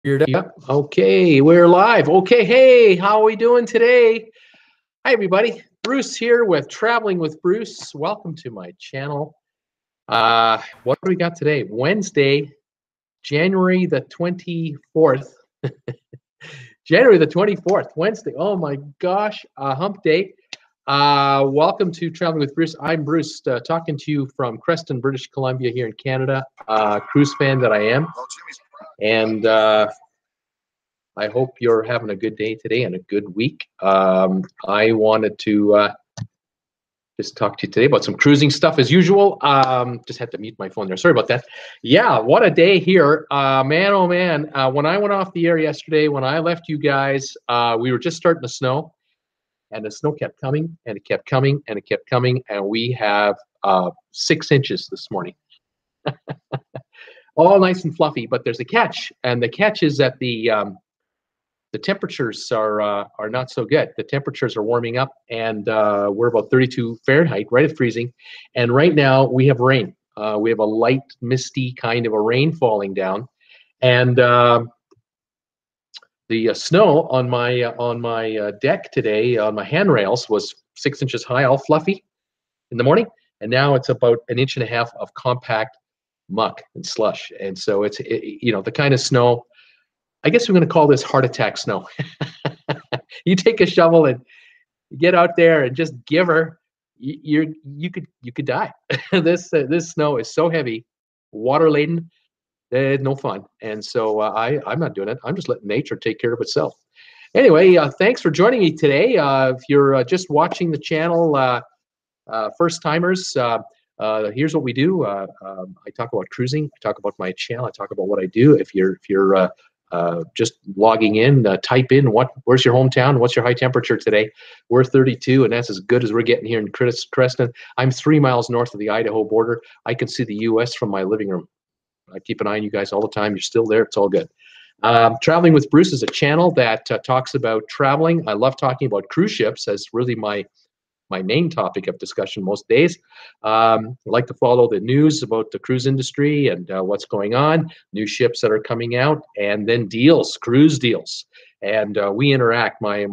Yep. Okay, we're live. Okay, hey, how are we doing today? Hi, everybody. Bruce here with Traveling with Bruce. Welcome to my channel. What do we got today? Wednesday, January the 24th. January the 24th, Wednesday. Oh my gosh, hump day. Welcome to Traveling with Bruce. I'm Bruce, talking to you from Creston, British Columbia here in Canada. Cruise fan that I am. And I hope you're having a good day today and a good week. I wanted to just talk to you today about some cruising stuff as usual. Just had to mute my phone there. Sorry about that. Yeah, what a day here. Man, oh man. When I went off the air yesterday, when I left you guys, we were just starting to snow. And the snow kept coming, and it kept coming, and it kept coming. And we have 6 inches this morning. All nice and fluffy, but there's a catch. And the catch is that the temperatures are not so good. The temperatures are warming up, and we're about 32 Fahrenheit, right at freezing. And right now we have rain. We have a light, misty kind of a rain falling down, and the snow on my deck today, on my handrails, was 6 inches high, all fluffy in the morning, and now it's about 1.5 inches of compact muck and slush. And so it's the kind of snow. I guess we're going to call this heart attack snow. You take a shovel and get out there and just give her. You could die. This snow is so heavy, water laden. No fun. And so I'm not doing it. I'm just letting nature take care of itself. Anyway, thanks for joining me today. If you're just watching the channel, first timers, here's what we do. I talk about cruising. I talk about my channel. I talk about what I do. If you're just logging in, type in where's your hometown, what's your high temperature today. We're 32, and that's as good as we're getting here in Creston. I'm 3 miles north of the Idaho border. I can see the U.S. from my living room. I keep an eye on you guys all the time. You're still there. It's all good. Traveling with Bruce is a channel that talks about traveling. I love talking about cruise ships as really my main topic of discussion most days. I like to follow the news about the cruise industry and what's going on, new ships that are coming out, and then deals, cruise deals. And we interact, my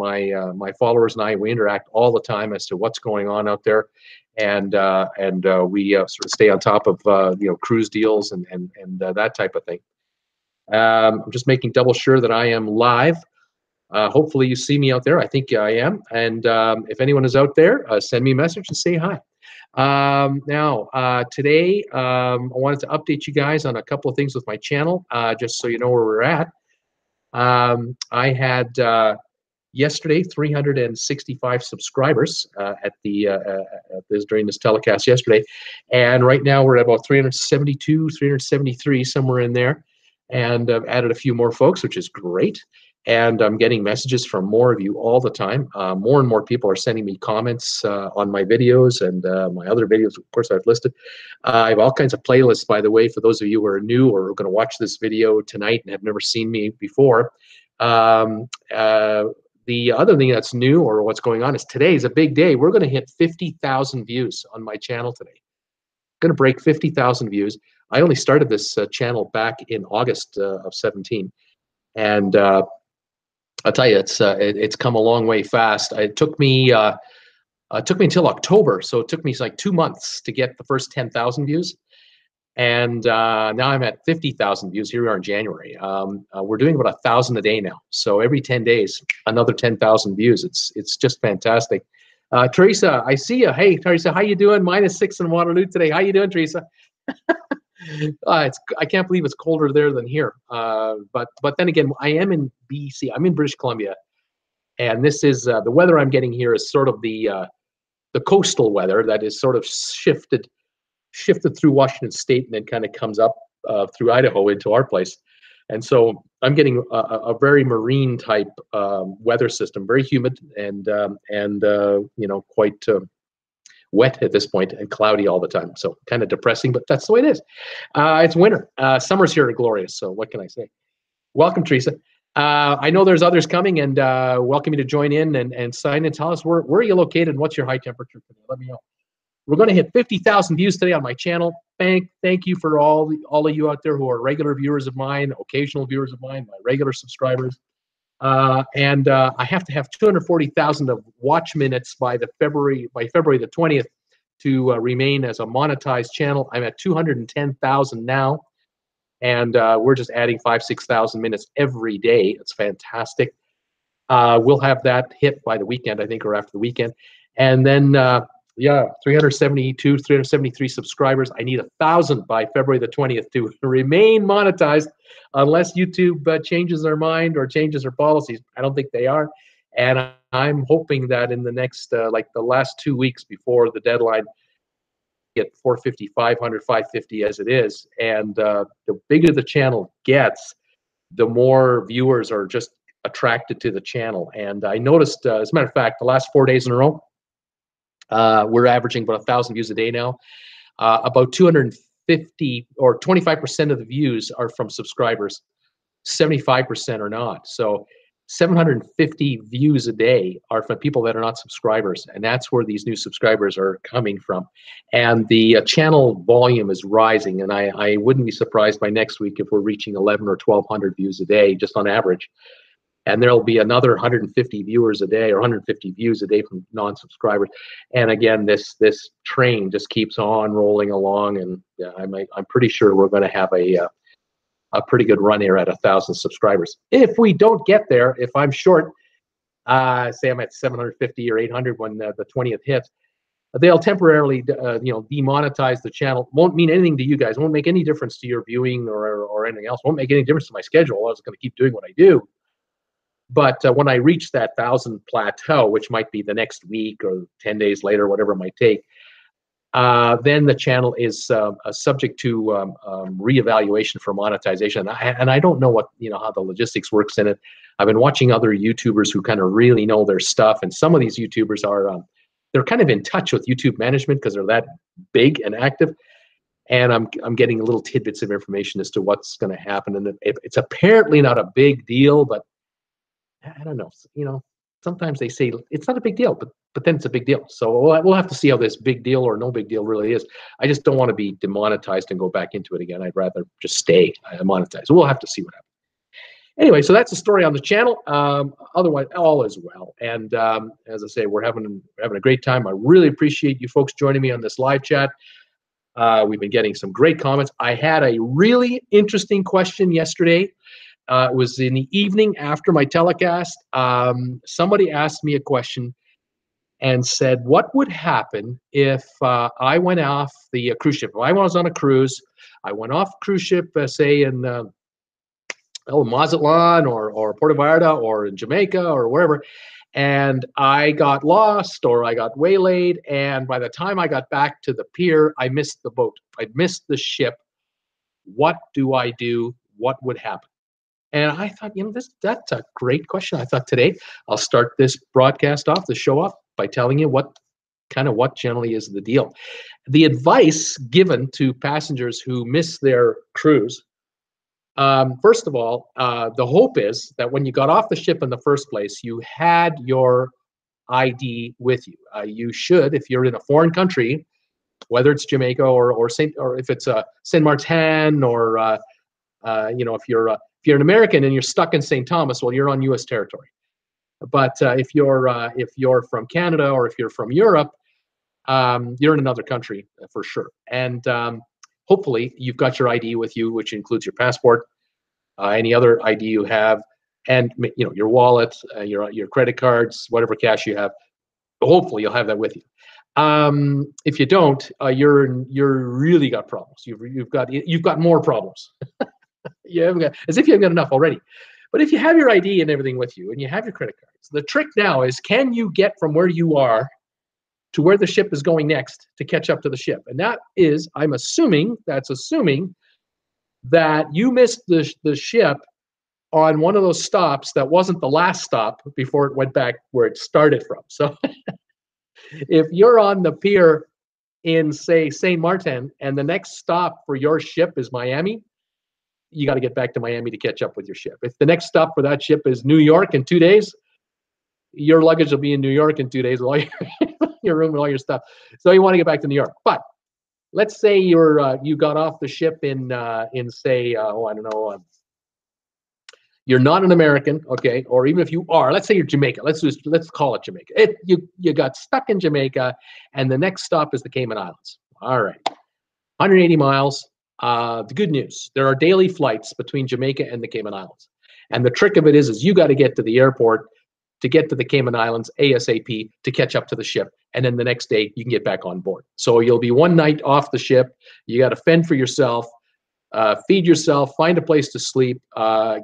followers and I, we interact all the time as to what's going on out there. And we sort of stay on top of cruise deals and that type of thing. I'm just making double sure that I am live. Hopefully you see me out there. I think I am. And if anyone is out there, send me a message and say hi. Today, I wanted to update you guys on a couple of things with my channel, just so you know where we're at. I had yesterday 365 subscribers during this telecast yesterday, and right now we're at about 372, 373, somewhere in there, and I've added a few more folks, which is great. And I'm getting messages from more of you all the time. More and more people are sending me comments on my videos and my other videos, of course, I've listed. I have all kinds of playlists, by the way, for those of you who are new or are going to watch this video tonight and have never seen me before. The other thing that's new, or what's going on, is today is a big day. We're going to hit 50,000 views on my channel today. Going to break 50,000 views. I only started this channel back in August of 17. And I'll tell you, it's come a long way fast. It took me until October, so it took me like 2 months to get the first 10,000 views, and now I'm at 50,000 views. Here we are in January. We're doing about 1,000 a day now, so every 10 days, another 10,000 views. It's just fantastic. Teresa, I see you. Hey, Teresa, how you doing? -6 in Waterloo today. How you doing, Teresa? I can't believe it's colder there than here. But then again, I am in BC. I'm in British Columbia, and this is the weather I'm getting here is sort of the coastal weather that is sort of shifted through Washington State and then kind of comes up through Idaho into our place. And so I'm getting a very marine type weather system, very humid and quite wet at this point and cloudy all the time. So kind of depressing, but that's the way it is. It's winter. Summer's here are glorious. So what can I say? Welcome, Teresa. I know there's others coming, and welcome you to join in and sign in. Tell us where are you located and what's your high temperature today? Let me know. We're going to hit 50,000 views today on my channel. Thank you for all of you out there who are regular viewers of mine, occasional viewers of mine, my regular subscribers. And I have to have 240,000 of watch minutes by February the 20th to remain as a monetized channel. I'm at 210,000 now, and we're just adding 5,000-6,000 minutes every day. It's fantastic. We'll have that hit by the weekend, I think, or after the weekend. And then, yeah, 372, 373 subscribers. I need 1,000 by February the 20th to remain monetized, unless YouTube changes their mind or changes their policies. I don't think they are. And I'm hoping that in the next, like the last 2 weeks before the deadline, get 450, 500, 550 as it is. And the bigger the channel gets, the more viewers are just attracted to the channel. And I noticed, as a matter of fact, the last 4 days in a row, we're averaging about 1,000 views a day now. About 250 or 25% of the views are from subscribers. 75% are not. So 750 views a day are from people that are not subscribers, and that's where these new subscribers are coming from. And the channel volume is rising, and I wouldn't be surprised by next week if we're reaching 11 or 1,200 views a day, just on average. And there'll be another 150 viewers a day or 150 views a day from non-subscribers. And again, this train just keeps on rolling along, and yeah, I'm pretty sure we're going to have a pretty good run here at 1,000 subscribers. If we don't get there, if I'm short, say I'm at 750 or 800 when the 20th hits, they'll temporarily demonetize the channel. Won't mean anything to you guys. Won't make any difference to your viewing or anything else. Won't make any difference to my schedule. I was going to keep doing what I do. But when I reach that 1,000 plateau, which might be the next week or 10 days later, whatever it might take, then the channel is subject to reevaluation for monetization. And I don't know what, how the logistics works in it. I've been watching other YouTubers who kind of really know their stuff, and some of these YouTubers are they're kind of in touch with YouTube management because they're that big and active. And I'm getting little tidbits of information as to what's going to happen. And it's apparently not a big deal, but I don't know. Sometimes they say it's not a big deal, but then it's a big deal. So we'll have to see how this big deal or no big deal really is. I just don't want to be demonetized and go back into it again. I'd rather just stay monetized. So we'll have to see what happens. Anyway, so that's the story on the channel. Otherwise, all is well. And as I say, we're having a great time. I really appreciate you folks joining me on this live chat. We've been getting some great comments. I had a really interesting question yesterday. It was in the evening after my telecast. Somebody asked me a question and said, what would happen if I went off the cruise ship? If I was on a cruise, I went off a cruise ship, say in Mazatlan or Puerto Vallarta or in Jamaica or wherever, and I got lost or I got waylaid, and by the time I got back to the pier, I missed the boat. I missed the ship. What do I do? What would happen? And I thought, that's a great question. I thought today I'll start this broadcast off, the show off, by telling you what generally is the deal. The advice given to passengers who miss their cruise, first of all, the hope is that when you got off the ship in the first place, you had your ID with you. You should, if you're in a foreign country, whether it's Jamaica or if it's Saint Martin or if you're an American and you're stuck in St. Thomas, well, you're on U.S. territory. But if you're from Canada or if you're from Europe, you're in another country for sure. And hopefully you've got your ID with you, which includes your passport, any other ID you have, and your wallet, your credit cards, whatever cash you have. Hopefully you'll have that with you. If you don't, you're really got problems. You've got more problems. You haven't got, as if you haven't got enough already. But if you have your ID and everything with you and you have your credit cards, the trick now is, can you get from where you are to where the ship is going next to catch up to the ship? And that is, assuming that you missed the ship on one of those stops that wasn't the last stop before it went back where it started from. So if you're on the pier in, say, Saint Martin, and the next stop for your ship is Miami, you got to get back to Miami to catch up with your ship. If the next stop for that ship is New York in 2 days, your luggage will be in New York in 2 days. While your room with all your stuff. So you want to get back to New York. But let's say you got off the ship in say, I don't know, you're not an American, okay, or even if you are, let's say you're Jamaica. Let's call it Jamaica. You got stuck in Jamaica, and the next stop is the Cayman Islands. All right, 180 miles. The good news: there are daily flights between Jamaica and the Cayman Islands, and the trick of it is you got to get to the airport to get to the Cayman Islands ASAP to catch up to the ship, and then the next day you can get back on board. So you'll be one night off the ship. You got to fend for yourself. Feed yourself, find a place to sleep,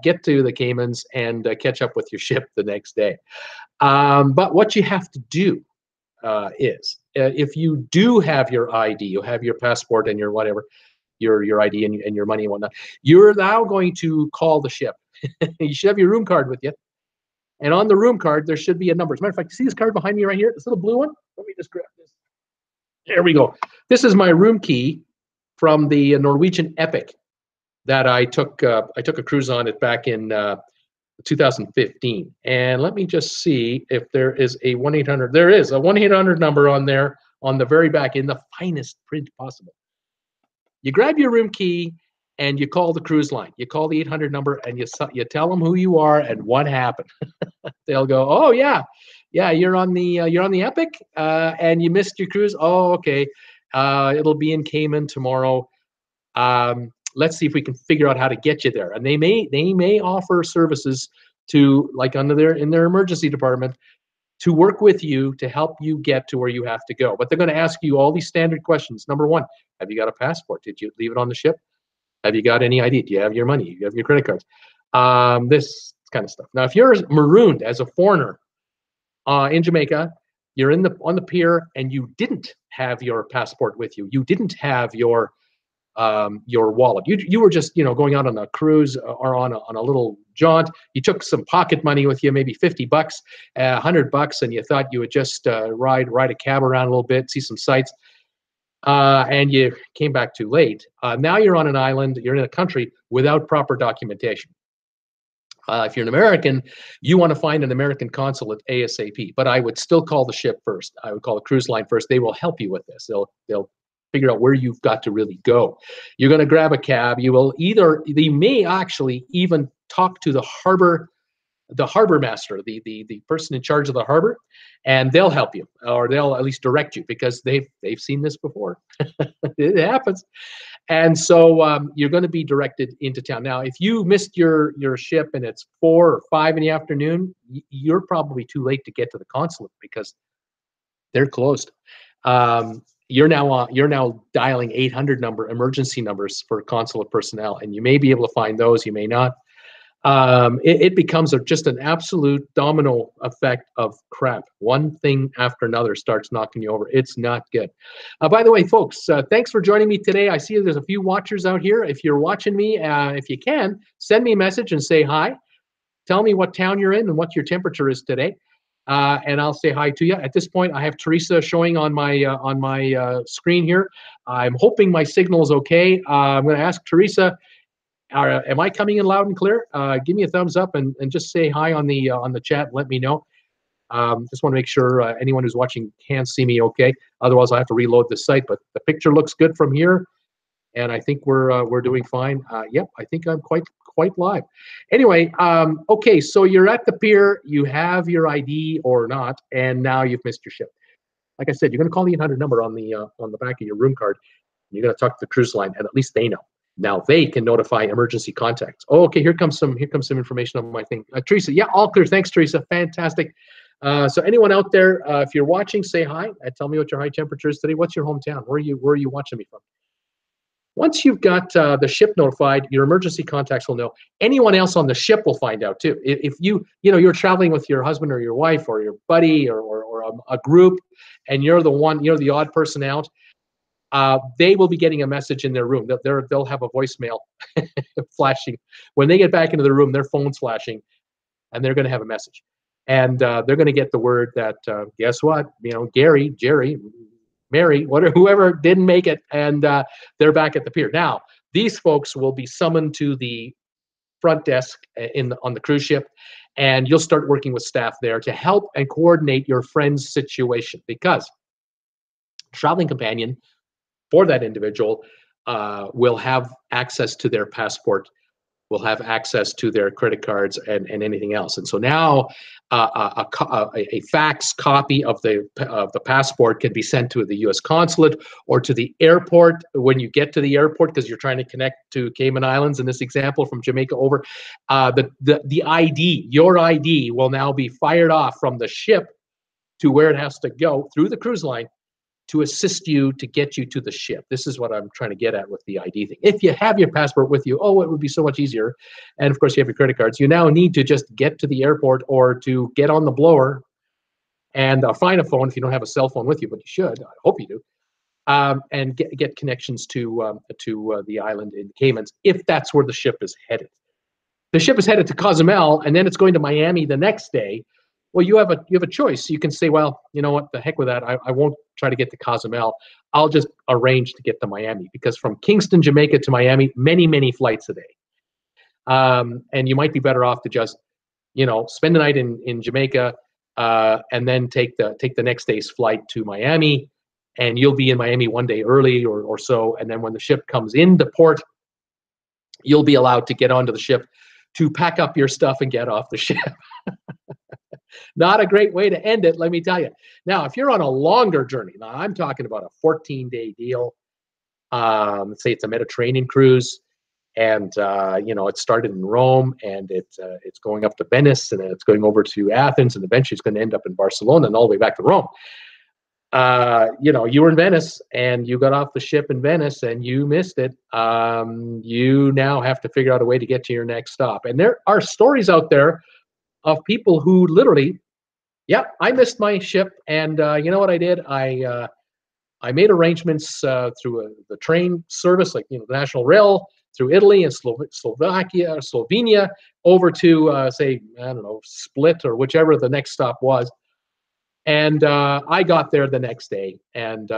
get to the Caymans, and catch up with your ship the next day. But what you have to do is, if you do have your ID, you have your passport and your whatever, your ID and your money and whatnot, you're now going to call the ship. You should have your room card with you. And on the room card, there should be a number. As a matter of fact, you see this card behind me right here? This little blue one? Let me just grab this. There we go. This is my room key from the Norwegian Epic that I took a cruise on it back in 2015. And let me just see if there is a 1-800. There is a 1-800 number on there on the very back in the finest print possible. You grab your room key and you call the cruise line. You call the 800 number and you tell them who you are and what happened. They'll go, oh yeah, you're on the Epic and you missed your cruise. Oh, okay. It'll be in Cayman tomorrow. Let's see if we can figure out how to get you there. And they may offer services to, like in their emergency department, to work with you to help you get to where you have to go. But they're going to ask you all these standard questions. Number one, have you got a passport? Did you leave it on the ship? Have you got any ID? Do you have your money? Do you have your credit cards? This kind of stuff. Now, if you're marooned as a foreigner in Jamaica, you're on the pier and you didn't have your passport with you. You didn't have your wallet. You were just going out on a cruise or on a little jaunt. You took some pocket money with you, maybe $50, $100, and you thought you would just ride a cab around a little bit, see some sights. And you came back too late. Now you're on an island, you're in a country without proper documentation. If you're an American, you want to find an American consulate ASAP, but I would still call the ship first. I would call the cruise line first. They will help you with this. They'll figure out where you've got to really go. You're going to grab a cab. They may actually even talk to the harbor master, the person in charge of the harbor, and they'll help you, or they'll at least direct you, because they've seen this before. It happens. And so you're going to be directed into town. Now, if you missed your ship and it's 4 or 5 in the afternoon, you're probably too late to get to the consulate because they're closed. You're now dialing 800 emergency numbers for consulate personnel, and you may be able to find those, you may not. It becomes just an absolute domino effect of crap. One thing after another starts knocking you over. It's not good. By the way, folks, thanks for joining me today. I see there's a few watchers out here. If you're watching me, if you can, send me a message and say hi. Tell me what town you're in and what your temperature is today. And I'll say hi to you. At this point, I have Teresa showing on my screen here. I'm hoping my signal is okay. I'm going to ask Teresa, am I coming in loud and clear? Give me a thumbs up and just say hi on the chat. And let me know. Just want to make sure anyone who's watching can see me okay. Otherwise, I have to reload the site. But the picture looks good from here, and I think we're doing fine. Yep, I think I'm quite live. Anyway, okay, so you're at the pier, you have your ID or not, and now you've missed your ship. Like I said, you're going to call the 800 number on the back of your room card. You're going to talk to the cruise line, and at least they know. Now they can notify emergency contacts. Oh, okay, here comes some information on my thing. Teresa, yeah, all clear. Thanks, Teresa. Fantastic. So anyone out there, if you're watching, say hi. Tell me what your high temperature is today. What's your hometown? Where are you watching me from? Once you've got the ship notified, your emergency contacts will know. Anyone else on the ship will find out too. If you're traveling with your husband or your wife or your buddy or a group, and you're the odd person out, they will be getting a message in their room. They'll have a voicemail flashing. When they get back into the room, their phone's flashing, and they're going to have a message. And they're going to get the word that, guess what? Gary, Jerry, Mary, whoever didn't make it, and they're back at the pier. Now, these folks will be summoned to the front desk on the cruise ship, and you'll start working with staff there to help and coordinate your friend's situation. Because traveling companion for that individual will have access to their passport, will have access to their credit cards and anything else. And so now a fax copy of the passport can be sent to the U.S. consulate or to the airport when you get to the airport, because you're trying to connect to Cayman Islands in this example from Jamaica over. The ID, your ID, will now be fired off from the ship to where it has to go through the cruise line to assist you to get you to the ship. This is what I'm trying to get at with the ID thing. If you have your passport with you, oh, it would be so much easier. And of course, you have your credit cards. You now need to just get to the airport or to get on the blower and find a phone if you don't have a cell phone with you, but you should. I hope you do. And get connections to the island in Caymans if that's where the ship is headed. The ship is headed to Cozumel, and then it's going to Miami the next day. Well, you have a choice. You can say, well, you know what, the heck with that. I won't try to get to Cozumel. I'll just arrange to get to Miami, because from Kingston, Jamaica to Miami, many flights a day. And you might be better off to just, spend the night in Jamaica and then take the next day's flight to Miami, and you'll be in Miami one day early or so. And then when the ship comes into port, you'll be allowed to get onto the ship to pack up your stuff and get off the ship. Not a great way to end it, let me tell you. Now, if you're on a longer journey, now I'm talking about a 14-day deal. Let's say it's a Mediterranean cruise, and it started in Rome, and it's going up to Venice, and then it's going over to Athens, and eventually it's going to end up in Barcelona and all the way back to Rome. You were in Venice and you got off the ship in Venice and you missed it. You now have to figure out a way to get to your next stop. And there are stories out there of people who literally, I missed my ship, and you know what I did? I made arrangements through the train service, like the National Rail, through Italy and Slovenia, over to say, I don't know, Split or whichever the next stop was. And I got there the next day, and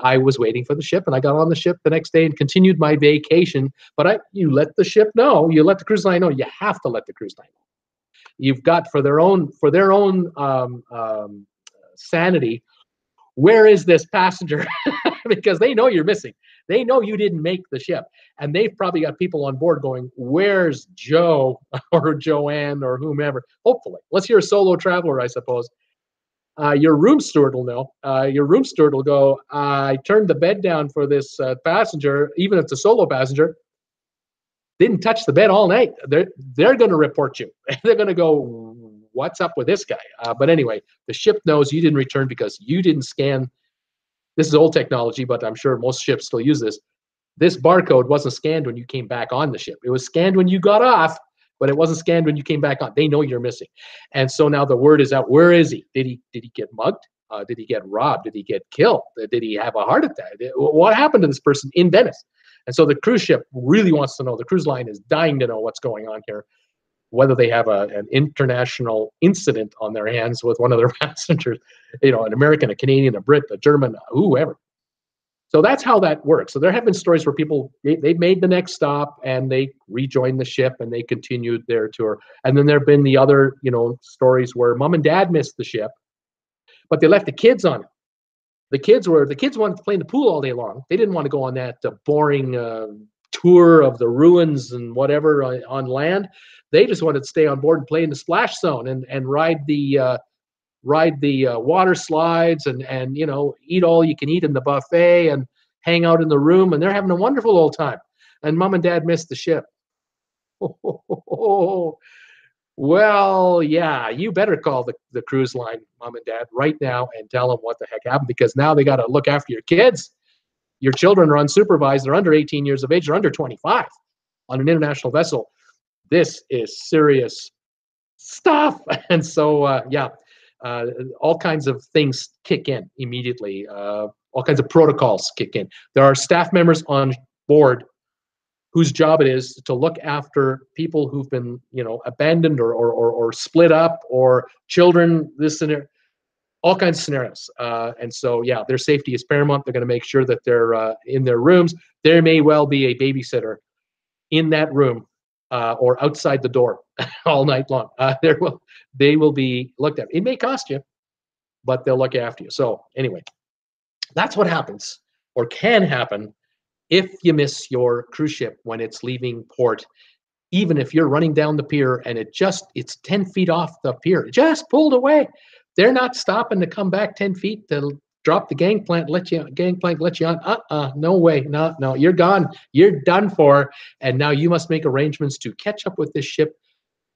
I was waiting for the ship, and I got on the ship the next day and continued my vacation. But you let the ship know, you let the cruise line know, you have to let the cruise line know. You've got for their own sanity, where is this passenger? Because they know you're missing. They know you didn't make the ship, and they've probably got people on board going, "Where's Joe or Joanne or whomever?" Hopefully, unless you're a solo traveler, I suppose. Your room steward will know. Your room steward will go, I turned the bed down for this passenger, even if it's a solo passenger, didn't touch the bed all night. They're going to report you. They're going to go, what's up with this guy? But anyway, the ship knows you didn't return because you didn't scan. This is old technology, but I'm sure most ships still use this. This barcode wasn't scanned when you came back on the ship. It was scanned when you got off, but it wasn't scanned when you came back on. They know you're missing. And so now the word is out. Where is he? Did he get mugged? Did he get robbed? Did he get killed? Did he have a heart attack? What happened to this person in Venice? And so the cruise ship really wants to know. The cruise line is dying to know what's going on here, whether they have an international incident on their hands with one of their passengers, an American, a Canadian, a Brit, a German, whoever. So that's how that works. So there have been stories where people, they made the next stop and they rejoined the ship and they continued their tour. And then there have been the other, stories where mom and dad missed the ship, but they left the kids on it. The kids wanted to play in the pool all day long. They didn't want to go on that boring tour of the ruins and whatever on land. They just wanted to stay on board and play in the splash zone and ride the water slides and eat all you can eat in the buffet and hang out in the room, and they're having a wonderful old time. And mom and dad missed the ship. Well, yeah, you better call the cruise line, mom and dad, right now and tell them what the heck happened, because now they got to look after your kids. Your children are unsupervised. They're under 18 years of age. They're under 25 on an international vessel. This is serious stuff. And so, all kinds of things kick in immediately. All kinds of protocols kick in. There are staff members on board whose job it is to look after people who've been, abandoned or split up, or children. All kinds of scenarios. And so, their safety is paramount. They're going to make sure that they're in their rooms. There may well be a babysitter in that room or outside the door all night long. They will be looked at. It may cost you, but they'll look after you. So anyway, That's what happens or can happen if you miss your cruise ship when it's leaving port. Even if you're running down the pier and it's 10 feet off the pier, it just pulled away. They're not stopping to come back 10 feet to drop the gangplank, let you on. No way. No, you're gone. You're done for. And now you must make arrangements to catch up with this ship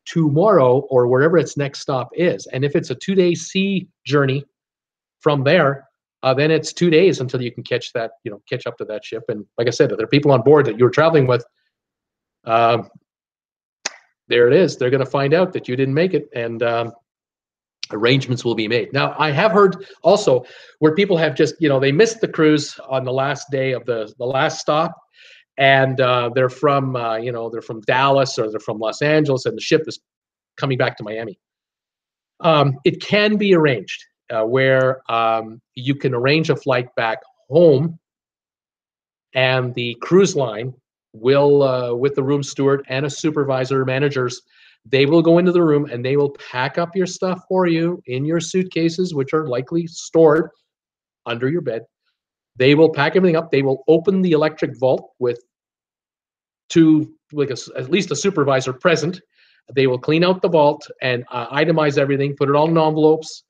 tomorrow or wherever its next stop is. And if it's a 2-day sea journey from there, then it's 2 days until you can catch up to that ship. And like I said, if there are people on board that you were traveling with, there it is. They're going to find out that you didn't make it, and arrangements will be made. Now, I have heard also where people have just, they missed the cruise on the last day of the last stop, and they're from Dallas or they're from Los Angeles, and the ship is coming back to Miami. It can be arranged where you can arrange a flight back home, and the cruise line will, with the room steward and a supervisor, managers, they will go into the room and they will pack up your stuff for you in your suitcases, which are likely stored under your bed. They will pack everything up. They will open the electric vault with at least a supervisor present. They will clean out the vault and itemize everything, put it all in envelopes.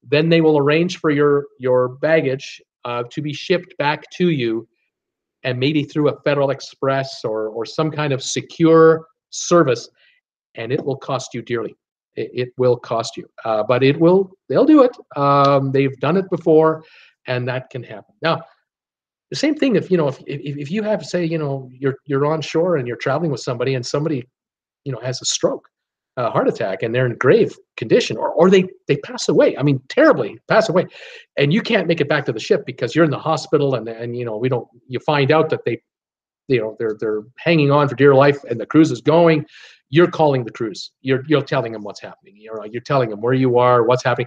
Then they will arrange for your baggage to be shipped back to you, and maybe through a Federal Express or some kind of secure service, and it will cost you dearly. It will cost you, but they'll do it. They've done it before, and that can happen. Now, the same thing if you have, say, you're on shore and you're traveling with somebody, and somebody, has a stroke, a heart attack, and they're in grave condition, or they pass away. I mean, terribly pass away, and you can't make it back to the ship because you're in the hospital, and you find out that they're hanging on for dear life, and the cruise is going. You're calling the cruise. You're telling them what's happening. You're telling them where you are, what's happening.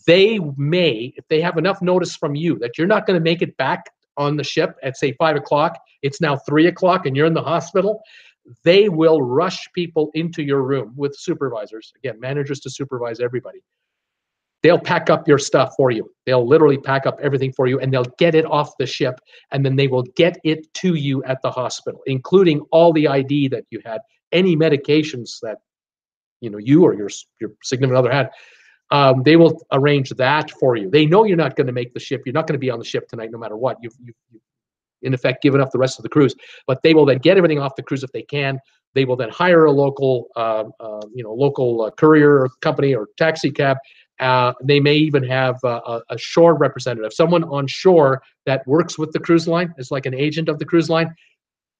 They may, if they have enough notice from you that you're not going to make it back on the ship at, say, 5 o'clock, it's now 3 o'clock and you're in the hospital, they will rush people into your room with supervisors, again, managers to supervise everybody. They'll pack up your stuff for you. They'll literally pack up everything for you, and they'll get it off the ship, and then they will get it to you at the hospital, including all the ID that you had, any medications that you or your significant other had. They will arrange that for you. They know you're not going to make the ship. You're not going to be on the ship tonight no matter what. You've in effect given up the rest of the cruise, but they will then get everything off the cruise if they can. They will then hire a local courier company or taxi cab. They may even have a shore representative, someone on shore that works with the cruise line, is like an agent of the cruise line,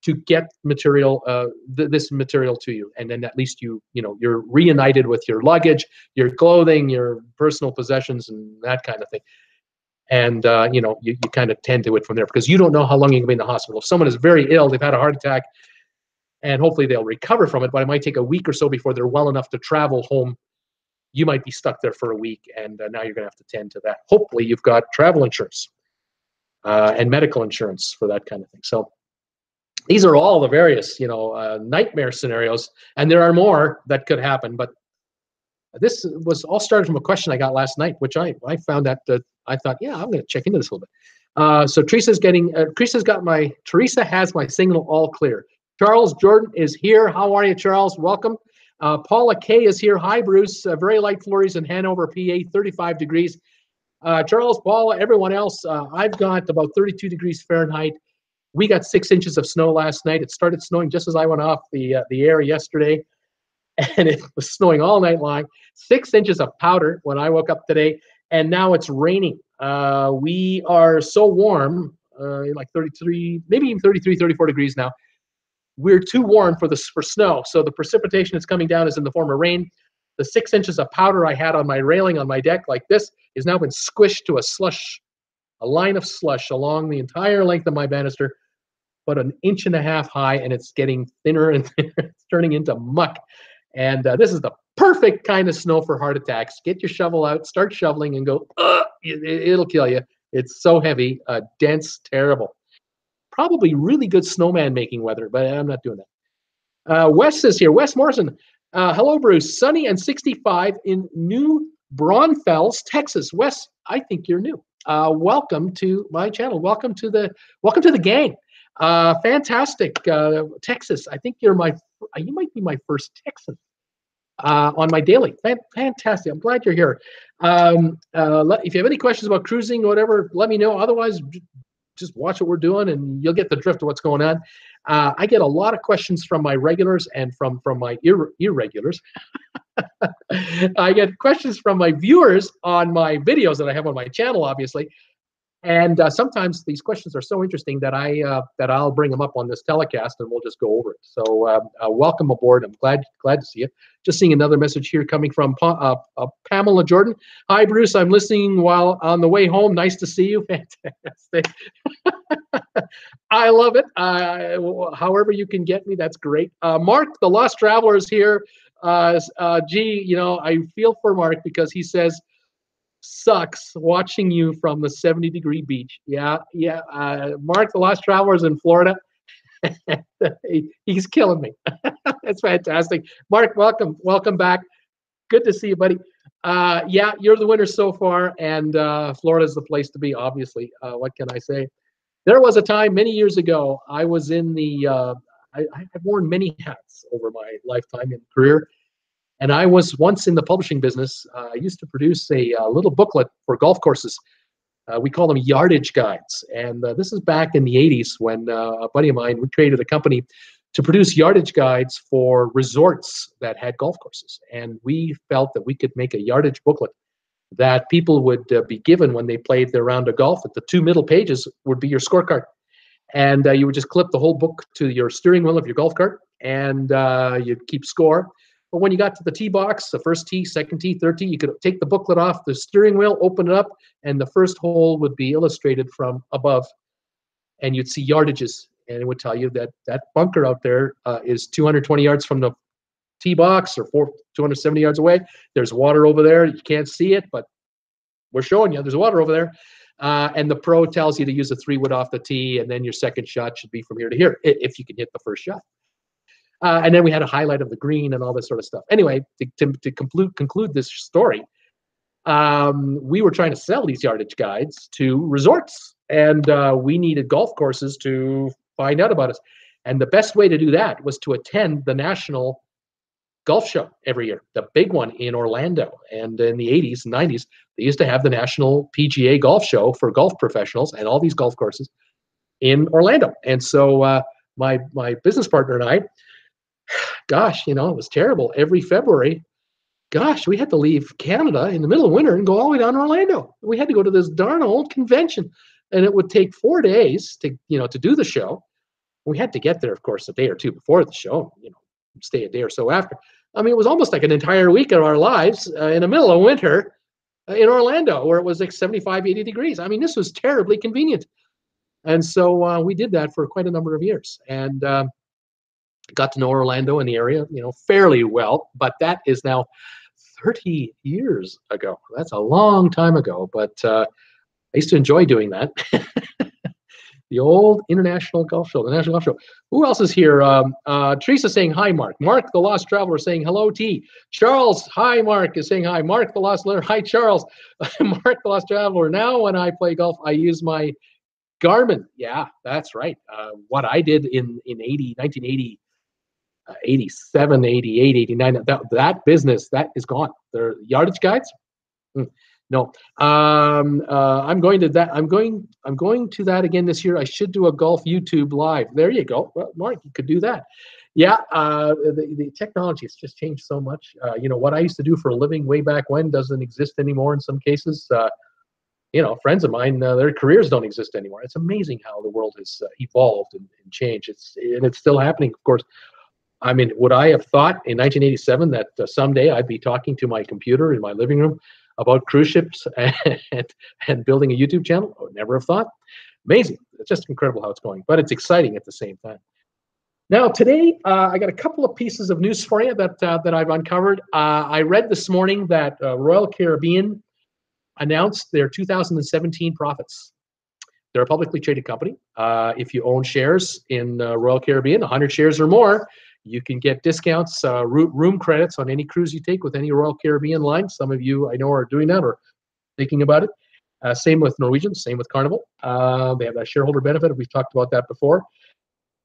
to get material, this material to you, and then at least you're reunited with your luggage, your clothing, your personal possessions, and that kind of thing. And you kind of tend to it from there, because you don't know how long you can be in the hospital. If someone is very ill, they've had a heart attack, and hopefully they'll recover from it, but it might take a week or so before they're well enough to travel home. You might be stuck there for a week, and now you're going to have to tend to that. Hopefully you've got travel insurance and medical insurance for that kind of thing. So these are all the various, nightmare scenarios, and there are more that could happen. But this was all started from a question I got last night, which I found that I thought, yeah, I'm going to check into this a little bit. So Teresa has my signal all clear. Charles Jordan is here. How are you, Charles? Welcome. Paula K is here. Hi, Bruce. Very light flurries in Hanover, PA, 35 degrees. Charles, Paula, everyone else, I've got about 32 degrees Fahrenheit. We got 6 inches of snow last night. It started snowing just as I went off the air yesterday, and it was snowing all night long. 6 inches of powder when I woke up today, and now it's raining. We are so warm, like 33, maybe even 33, 34 degrees now. We're too warm for snow, so the precipitation that's coming down is in the form of rain. The 6 inches of powder I had on my railing on my deck like this has now been squished to a line of slush along the entire length of my banister, but 1.5 inches high, and it's getting thinner and thinner. It's turning into muck. And this is the perfect kind of snow for heart attacks. Get your shovel out, start shoveling, and go, it'll kill you. It's so heavy, dense, terrible. Probably really good snowman making weather, but I'm not doing that. Wes is here. Wes Morrison. Hello, Bruce. Sunny and 65 in New Braunfels, Texas. Wes, I think you're new. welcome to my channel. Welcome to the gang. Fantastic, Texas. I think you might be my first Texan on my daily. Fantastic. I'm glad you're here. If you have any questions about cruising or whatever, let me know. Otherwise, just watch what we're doing and you'll get the drift of what's going on. I get a lot of questions from my regulars and from my irregulars. I get questions from my viewers on my videos that I have on my channel, obviously. And sometimes these questions are so interesting that I'll bring them up on this telecast and we'll just go over it. So welcome aboard. I'm glad to see you. Just seeing another message here coming from Pamela Jordan. Hi, Bruce. I'm listening while on the way home. Nice to see you. Fantastic. I love it. However you can get me, that's great. Mark, the Lost Traveler, is here. Gee, I feel for Mark because he says, sucks watching you from the 70-degree beach. Yeah. Mark, the Lost Traveler, is in Florida. He's killing me. That's fantastic. Mark, welcome back. Good to see you, buddy. Yeah, you're the winner so far, and Florida's the place to be, obviously. What can I say? There was a time many years ago, I was in the, I've worn many hats over my lifetime and career. And I was once in the publishing business. I used to produce a little booklet for golf courses. We call them yardage guides. And this is back in the 80s when a buddy of mine, we created a company to produce yardage guides for resorts that had golf courses. And we felt that we could make a yardage booklet that people would be given when they played their round of golf. At the 2 middle pages would be your scorecard. And you would just clip the whole book to your steering wheel of your golf cart, and you'd keep score. But when you got to the tee box, the first tee, second tee, third tee, you could take the booklet off the steering wheel, open it up, and the first hole would be illustrated from above. And you'd see yardages, and it would tell you that that bunker out there is 220 yards from the tee box or 270 yards away. There's water over there. You can't see it, but we're showing you there's water over there. And the pro tells you to use a 3-wood off the tee, and then your second shot should be from here to here, if you can hit the first shot. And then we had a highlight of the green and all this sort of stuff. Anyway, to conclude this story, we were trying to sell these yardage guides to resorts, and we needed golf courses to find out about us. And the best way to do that was to attend the National Golf Show every year, the big one in Orlando. And in the 80s and 90s, they used to have the National PGA Golf Show for golf professionals and all these golf courses in Orlando. And so my business partner and I, gosh, it was terrible. Every February, gosh, we had to leave Canada in the middle of winter and go all the way down to Orlando. We had to go to this darn old convention, and it would take 4 days to do the show. We had to get there, of course, a day or two before the show, stay a day or so after. I mean, it was almost like an entire week of our lives in the middle of winter in Orlando, where it was like 75, 80 degrees. I mean, this was terribly convenient. And so we did that for quite a number of years. And got to know Orlando and the area, fairly well, but that is now 30 years ago. That's a long time ago, but I used to enjoy doing that. The old International Golf Show, the National Golf Show. Who else is here? Teresa saying hi, Mark. Mark, the Lost Traveler, saying hello, T. Charles, hi, Mark, is saying hi. Mark, the Lost Letter, hi, Charles. Mark, the Lost Traveler. Now when I play golf, I use my Garmin. Yeah, that's right. What I did in 1980, 87, 88, 89, that business, that is gone. The yardage guides? No. I'm going to that. I'm going to that again this year. I should do a golf YouTube live. There you go. Well, Mark, you could do that. Yeah, the technology has just changed so much. What I used to do for a living way back when doesn't exist anymore in some cases. Friends of mine, their careers don't exist anymore. It's amazing how the world has evolved and changed. It's still happening, of course. I mean, would I have thought in 1987 that someday I'd be talking to my computer in my living room about cruise ships and building a YouTube channel? I would never have thought. Amazing. It's just incredible how it's going, but it's exciting at the same time. Now, today, I got a couple of pieces of news for you that I've uncovered. I read this morning that Royal Caribbean announced their 2017 profits. They're a publicly traded company. If you own shares in Royal Caribbean, 100 shares or more, you can get discounts, room credits on any cruise you take with any Royal Caribbean line. Some of you I know are doing that or thinking about it. Same with Norwegian, same with Carnival. They have that shareholder benefit. We've talked about that before.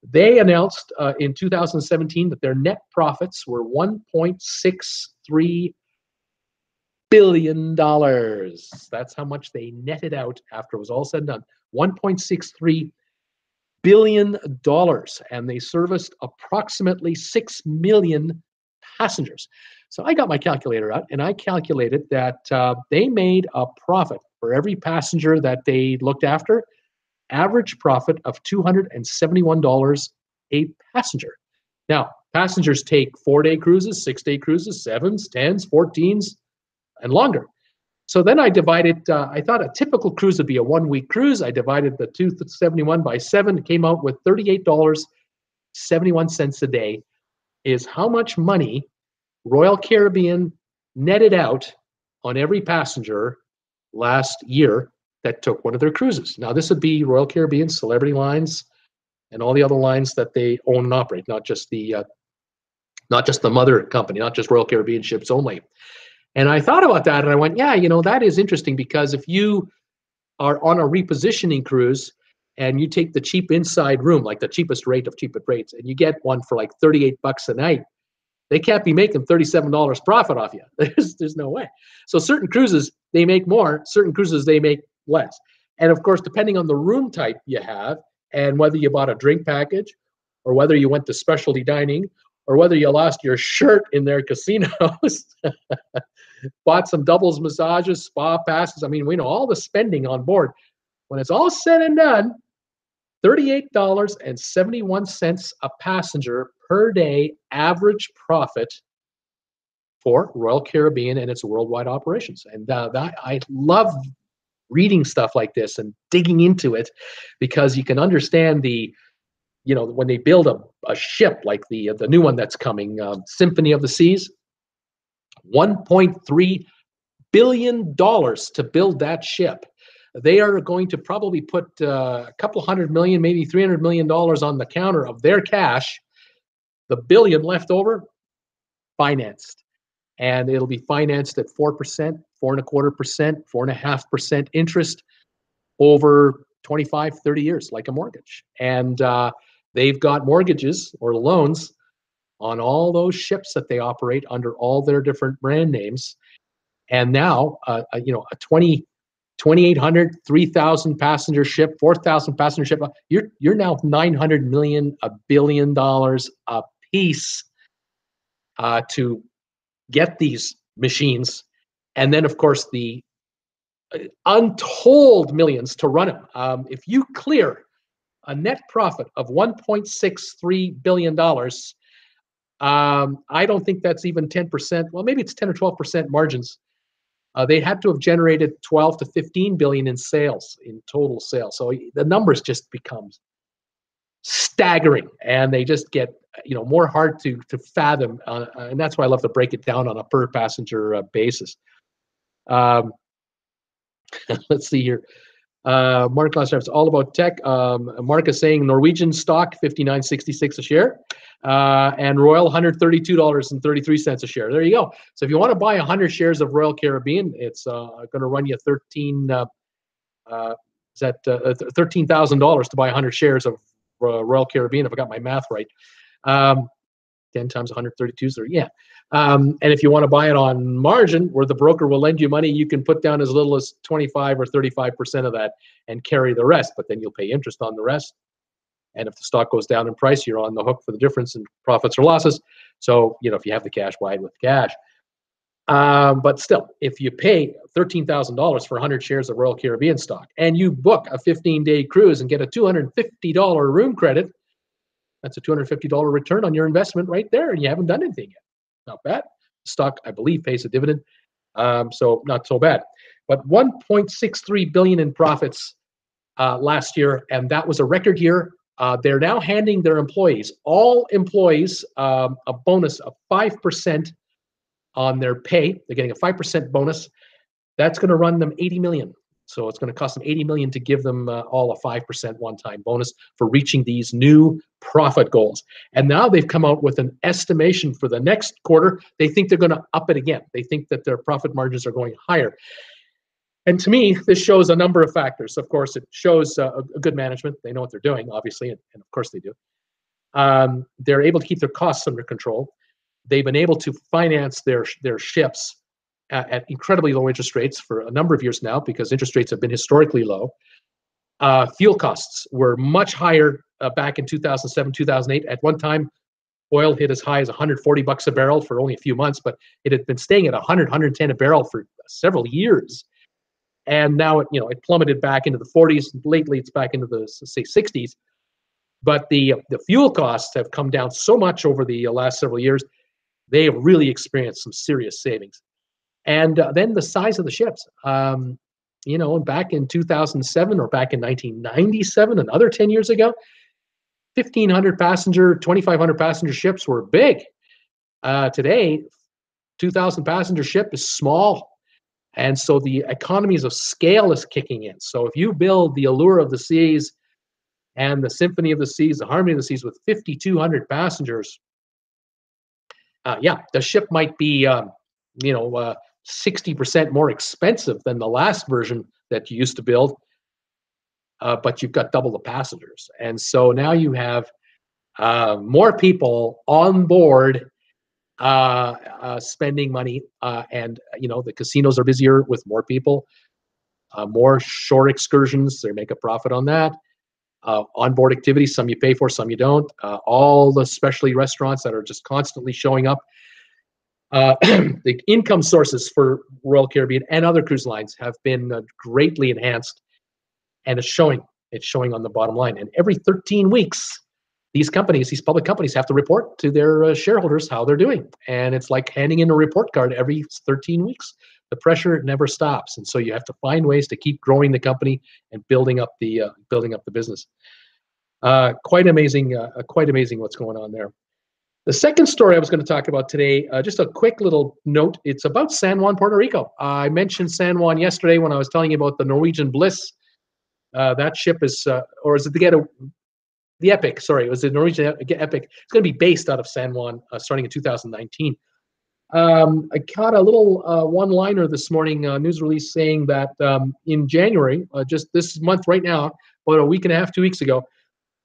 They announced in 2017 that their net profits were $1.63 billion. That's how much they netted out after it was all said and done. $1.63 billion. And they serviced approximately 6 million passengers. So I got my calculator out and I calculated that they made a profit for every passenger that they looked after, average profit of $271 a passenger. Now, passengers take 4-day cruises, 6-day cruises, 7s, 10s, 14s, and longer. So then I divided, I thought a typical cruise would be a 1-week cruise. I divided the 271 by 7, came out with $38.71 a day is how much money Royal Caribbean netted out on every passenger last year that took one of their cruises. Now, this would be Royal Caribbean, Celebrity Lines, and all the other lines that they own and operate, not just the mother company, not just Royal Caribbean ships only. And I thought about that, and I went, yeah, that is interesting, because if you are on a repositioning cruise and you take the cheap inside room, like the cheapest rate of cheapest rates, and you get one for like $38 a night, they can't be making $37 profit off you. There's no way. So certain cruises, they make more. Certain cruises, they make less. And of course, depending on the room type you have and whether you bought a drink package or whether you went to specialty dining or whether you lost your shirt in their casinos, bought some doubles massages, spa passes. I mean, we know all the spending on board. When it's all said and done, $38.71 a passenger per day average profit for Royal Caribbean and its worldwide operations. And I love reading stuff like this and digging into it, because you can understand when they build a ship like the new one that's coming, Symphony of the Seas, $1.3 billion to build that ship. They are going to probably put a couple $100 million, maybe $300 million on the counter of their cash. The billion left over, financed. And it'll be financed at 4%, 4.25%, 4.5% interest over 25, 30 years, like a mortgage. And they've got mortgages or loans on all those ships that they operate under all their different brand names. And now, a 2,800, 3,000 passenger ship, 4,000 passenger ship, you're now $900 million, $1 billion a piece to get these machines. And then, of course, the untold millions to run them. If you clear a net profit of $1.63 billion, I don't think that's even 10%. Well, maybe it's 10 or 12% margins. They had to have generated 12 to 15 billion in sales, in total sales. So the numbers just become staggering, and they just get more hard to fathom. And that's why I love to break it down on a per passenger basis. Let's see here. Mark last time, it's all about tech. Mark is saying Norwegian stock $59.66 a share, and Royal $132.33 a share. There you go. So if you want to buy 100 shares of Royal Caribbean, it's going to run you $13,000 to buy 100 shares of Royal Caribbean, if I got my math right. 10 times 132 is there, yeah. And if you want to buy it on margin, where the broker will lend you money, you can put down as little as 25 or 35% of that and carry the rest, but then you'll pay interest on the rest. And if the stock goes down in price, you're on the hook for the difference in profits or losses. So, if you have the cash, buy it with cash. But still, if you pay $13,000 for 100 shares of Royal Caribbean stock and you book a 15-day cruise and get a $250 room credit, that's a $250 return on your investment right there, and you haven't done anything yet. Not bad. Stock, I believe, pays a dividend, so not so bad. But $1.63 billion in profits last year, and that was a record year. They're now handing their employees, all employees, a bonus of 5% on their pay. They're getting a 5% bonus. That's going to run them $80 million. So it's going to cost them $80 million to give them all a 5% one-time bonus for reaching these new profit goals. And now they've come out with an estimation for the next quarter. They think they're going to up it again. They think that their profit margins are going higher. And to me, this shows a number of factors. Of course, it shows a good management. They know what they're doing, obviously, and of course they do. They're able to keep their costs under control. They've been able to finance their ships at incredibly low interest rates for a number of years now, because interest rates have been historically low. Fuel costs were much higher back in 2007, 2008. At one time, oil hit as high as $140 a barrel for only a few months, but it had been staying at 100, 110 a barrel for several years. And now it plummeted back into the 40s. Lately, it's back into the, say, 60s. But the fuel costs have come down so much over the last several years. They have really experienced some serious savings. And then the size of the ships. Back in 2007 or back in 1997, another 10 years ago, 1,500 passenger, 2,500 passenger ships were big. Today, 2,000 passenger ship is small. And so the economies of scale is kicking in. So if you build the Allure of the Seas and the Symphony of the Seas, the Harmony of the Seas with 5,200 passengers, the ship might be, 60% more expensive than the last version that you used to build, but you've got double the passengers. And so now you have more people on board spending money, and the casinos are busier with more people, more shore excursions. They make a profit on that. Onboard activities, some you pay for, some you don't. All the specialty restaurants that are just constantly showing up. The income sources for Royal Caribbean and other cruise lines have been greatly enhanced, and it's showing on the bottom line. And every 13 weeks, these public companies have to report to their shareholders how they're doing. And it's like handing in a report card every 13 weeks. The pressure never stops. And so you have to find ways to keep growing the company and building up the business. Quite amazing what's going on there. The second story I was going to talk about today, just a quick little note. It's about San Juan, Puerto Rico. I mentioned San Juan yesterday when I was telling you about the Norwegian Bliss. That ship is, or is it the Epic? Sorry, it was the Norwegian Epic. It's going to be based out of San Juan starting in 2019. I caught a little one-liner this morning, news release saying that in January, just this month right now, about a week and a half, 2 weeks ago,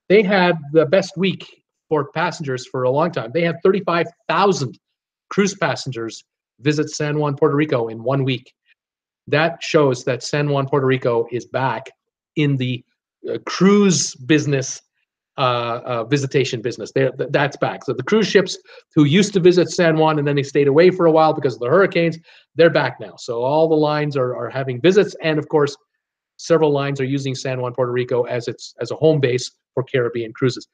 they had the best week for passengers for a long time. They had 35,000 cruise passengers visit San Juan, Puerto Rico in 1 week. That shows that San Juan, Puerto Rico is back in the cruise business, visitation business. That's back. So the cruise ships who used to visit San Juan and then they stayed away for a while because of the hurricanes, they're back now. So all the lines are having visits, and of course, several lines are using San Juan, Puerto Rico as a home base for Caribbean cruises.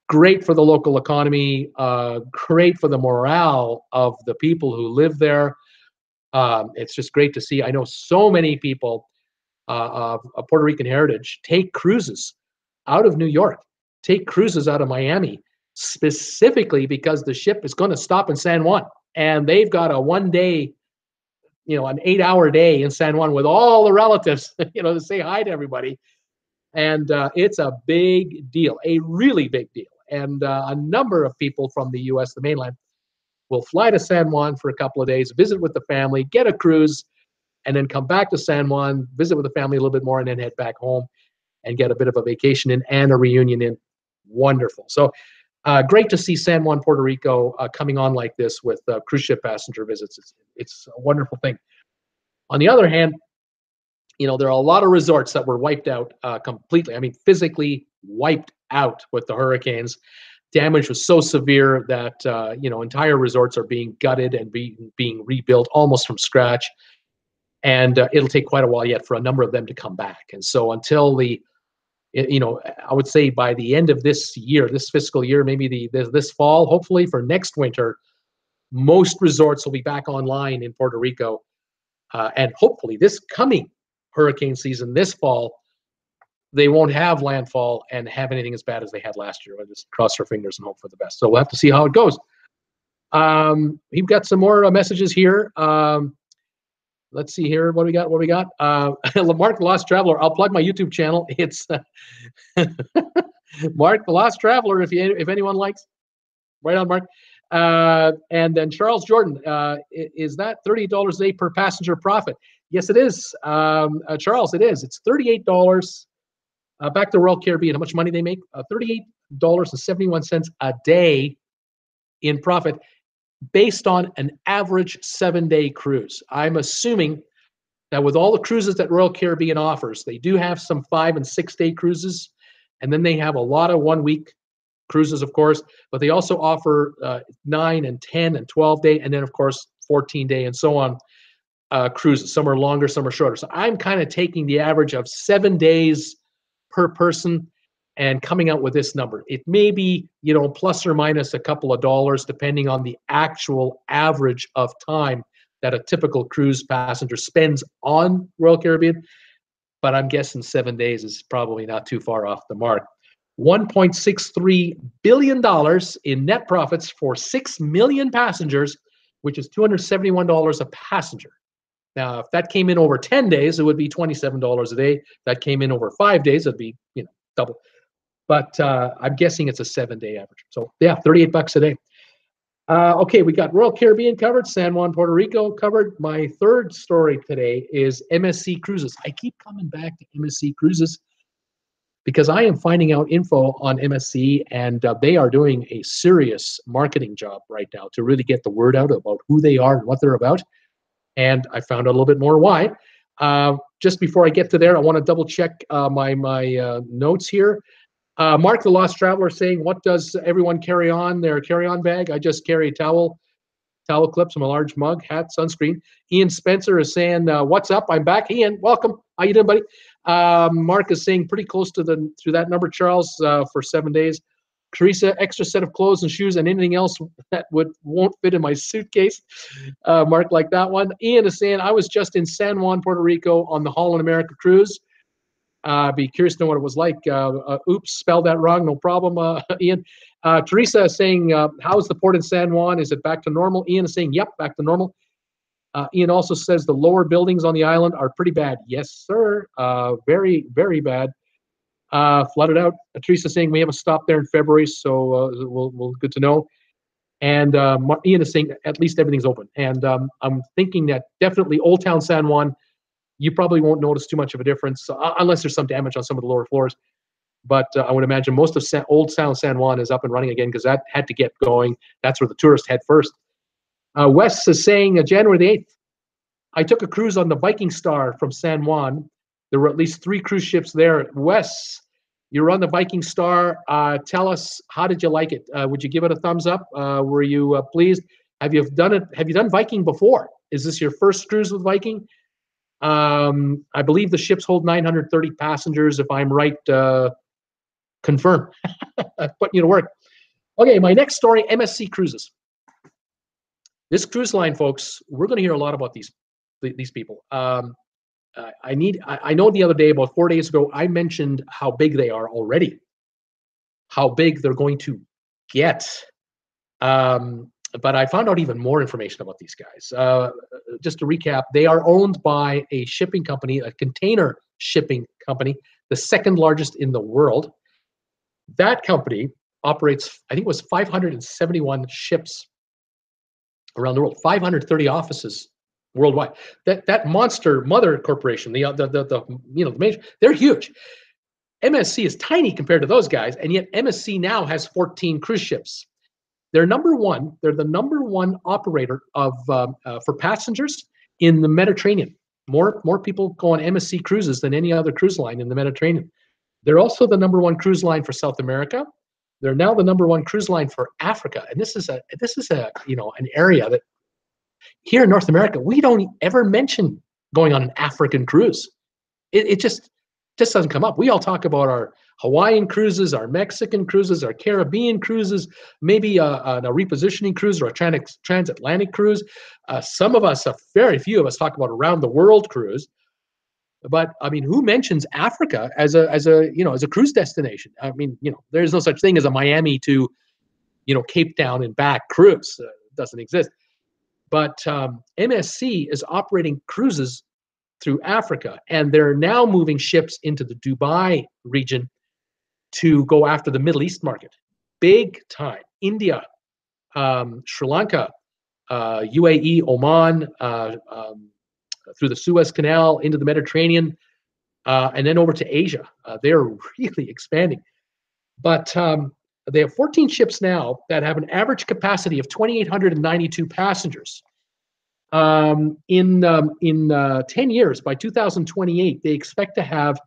Great for the local economy, great for the morale of the people who live there. It's just great to see. I know so many people of Puerto Rican heritage take cruises out of New York, take cruises out of Miami, specifically because the ship is going to stop in San Juan. And they've got a 1 day, an 8-hour day in San Juan with all the relatives, to say hi to everybody. And it's a big deal, a really big deal. And a number of people from the U.S., the mainland, will fly to San Juan for a couple of days, visit with the family, get a cruise, and then come back to San Juan, visit with the family a little bit more, and then head back home and get a bit of a vacation in and a reunion in. Wonderful. So great to see San Juan, Puerto Rico coming on like this with cruise ship passenger visits. It's a wonderful thing. On the other hand, there are a lot of resorts that were wiped out completely. I mean, physically wiped out with the hurricanes. Damage was so severe that entire resorts are being gutted and being rebuilt almost from scratch. And it'll take quite a while yet for a number of them to come back. And so until I would say by the end of this year, this fiscal year, maybe this fall, hopefully for next winter, most resorts will be back online in Puerto Rico. And hopefully this coming hurricane season, this fall, they won't have landfall and have anything as bad as they had last year. We'll just cross our fingers and hope for the best. So we'll have to see how it goes. We've got some more messages here. Let's see here. What do we got? Mark the Lost Traveler. I'll plug my YouTube channel. It's Mark the Lost Traveler. If anyone likes, right on, Mark. And then Charles Jordan, is that $38 a day per passenger profit? Yes, it is. Charles, it is. It's $38. Back to Royal Caribbean, how much money they make? $38.71 a day in profit based on an average 7-day cruise. I'm assuming that with all the cruises that Royal Caribbean offers, they do have some 5- and 6-day cruises, and then they have a lot of 1-week cruises, of course, but they also offer 9 and 10 and 12-day, and then, of course, 14-day and so on cruises. Some are longer, some are shorter. So I'm kind of taking the average of 7 days per person and coming out with this number. It may be, plus or minus a couple of dollars, depending on the actual average of time that a typical cruise passenger spends on Royal Caribbean. But I'm guessing 7 days is probably not too far off the mark. $1.63 billion in net profits for 6 million passengers, which is $271 a passenger. Now, if that came in over 10 days, it would be $27 a day. If that came in over 5 days, it'd be, double. But I'm guessing it's a 7-day average. So yeah, $38 a day. Okay, we got Royal Caribbean covered, San Juan, Puerto Rico covered. My third story today is MSC Cruises. I keep coming back to MSC Cruises because I am finding out info on MSC, and they are doing a serious marketing job right now to really get the word out about who they are and what they're about. And I found out a little bit more why. Just before I get to there, I want to double check my notes here. Mark the Lost Traveler saying, what does everyone carry on their carry-on bag? I just carry towel clips from a large mug, hat, sunscreen. Ian Spencer is saying, what's up? I'm back. Ian, welcome. How you doing, buddy? Mark is saying pretty close to that number, Charles, for 7 days. Teresa, extra set of clothes and shoes and anything else that won't fit in my suitcase. Mark like that one. Ian is saying, I was just in San Juan, Puerto Rico on the Holland America cruise. Be curious to know what it was like. Oops, spelled that wrong. No problem, Ian. Teresa is saying, how's the port in San Juan? Is it back to normal? Ian is saying, yep, back to normal. Ian also says the lower buildings on the island are pretty bad. Yes, sir. Very, very bad. Flooded out. Teresa saying we haven't stopped there in February, so we'll good to know. And Ian is saying at least everything's open. And I'm thinking that definitely Old Town San Juan, you probably won't notice too much of a difference unless there's some damage on some of the lower floors. But I would imagine most of Old Town San Juan is up and running again because that had to get going. That's where the tourists head first. Wes is saying January the 8th, I took a cruise on the Viking Star from San Juan. There were at least 3 cruise ships there. Wes, you were on the Viking Star. Tell us, how did you like it? Would you give it a thumbs up? Were you pleased? Have you done it? Have you done Viking before? Is this your first cruise with Viking? I believe the ships hold 930 passengers. If I'm right, confirm. Putting you to work. Okay, my next story, MSC Cruises. This cruise line, folks, we're going to hear a lot about these people. I know the other day, about 4 days ago, I mentioned how big they are already, how big they're going to get. But I found out even more information about these guys. Just to recap, they are owned by a shipping company, a container shipping company, the second largest in the world. That company operates, I think it was 571 ships around the world, 530 offices worldwide. That monster mother corporation, the major, they're huge. MSC is tiny compared to those guys, and yet MSC now has 14 cruise ships. They're the number one operator of for passengers in the Mediterranean. More people go on MSC cruises than any other cruise line in the Mediterranean. They're also the number one cruise line for South America. They're now the number one cruise line for Africa, and this is an area that here in North America we don't ever mention going on an African cruise. It just doesn't come up. We all talk about our Hawaiian cruises, our Mexican cruises, our Caribbean cruises, maybe a repositioning cruise or a transatlantic cruise. Some of us, very few of us, talk about a round the world cruise. But I mean, who mentions Africa as a cruise destination? I mean, there's no such thing as a Miami to, Cape Town and back cruise. It doesn't exist. But MSC is operating cruises through Africa, and they're now moving ships into the Dubai region to go after the Middle East market. Big time. India, Sri Lanka, UAE, Oman, through the Suez Canal into the Mediterranean, and then over to Asia. They're really expanding. But they have 14 ships now that have an average capacity of 2,892 passengers. In 10 years, by 2028, they expect to have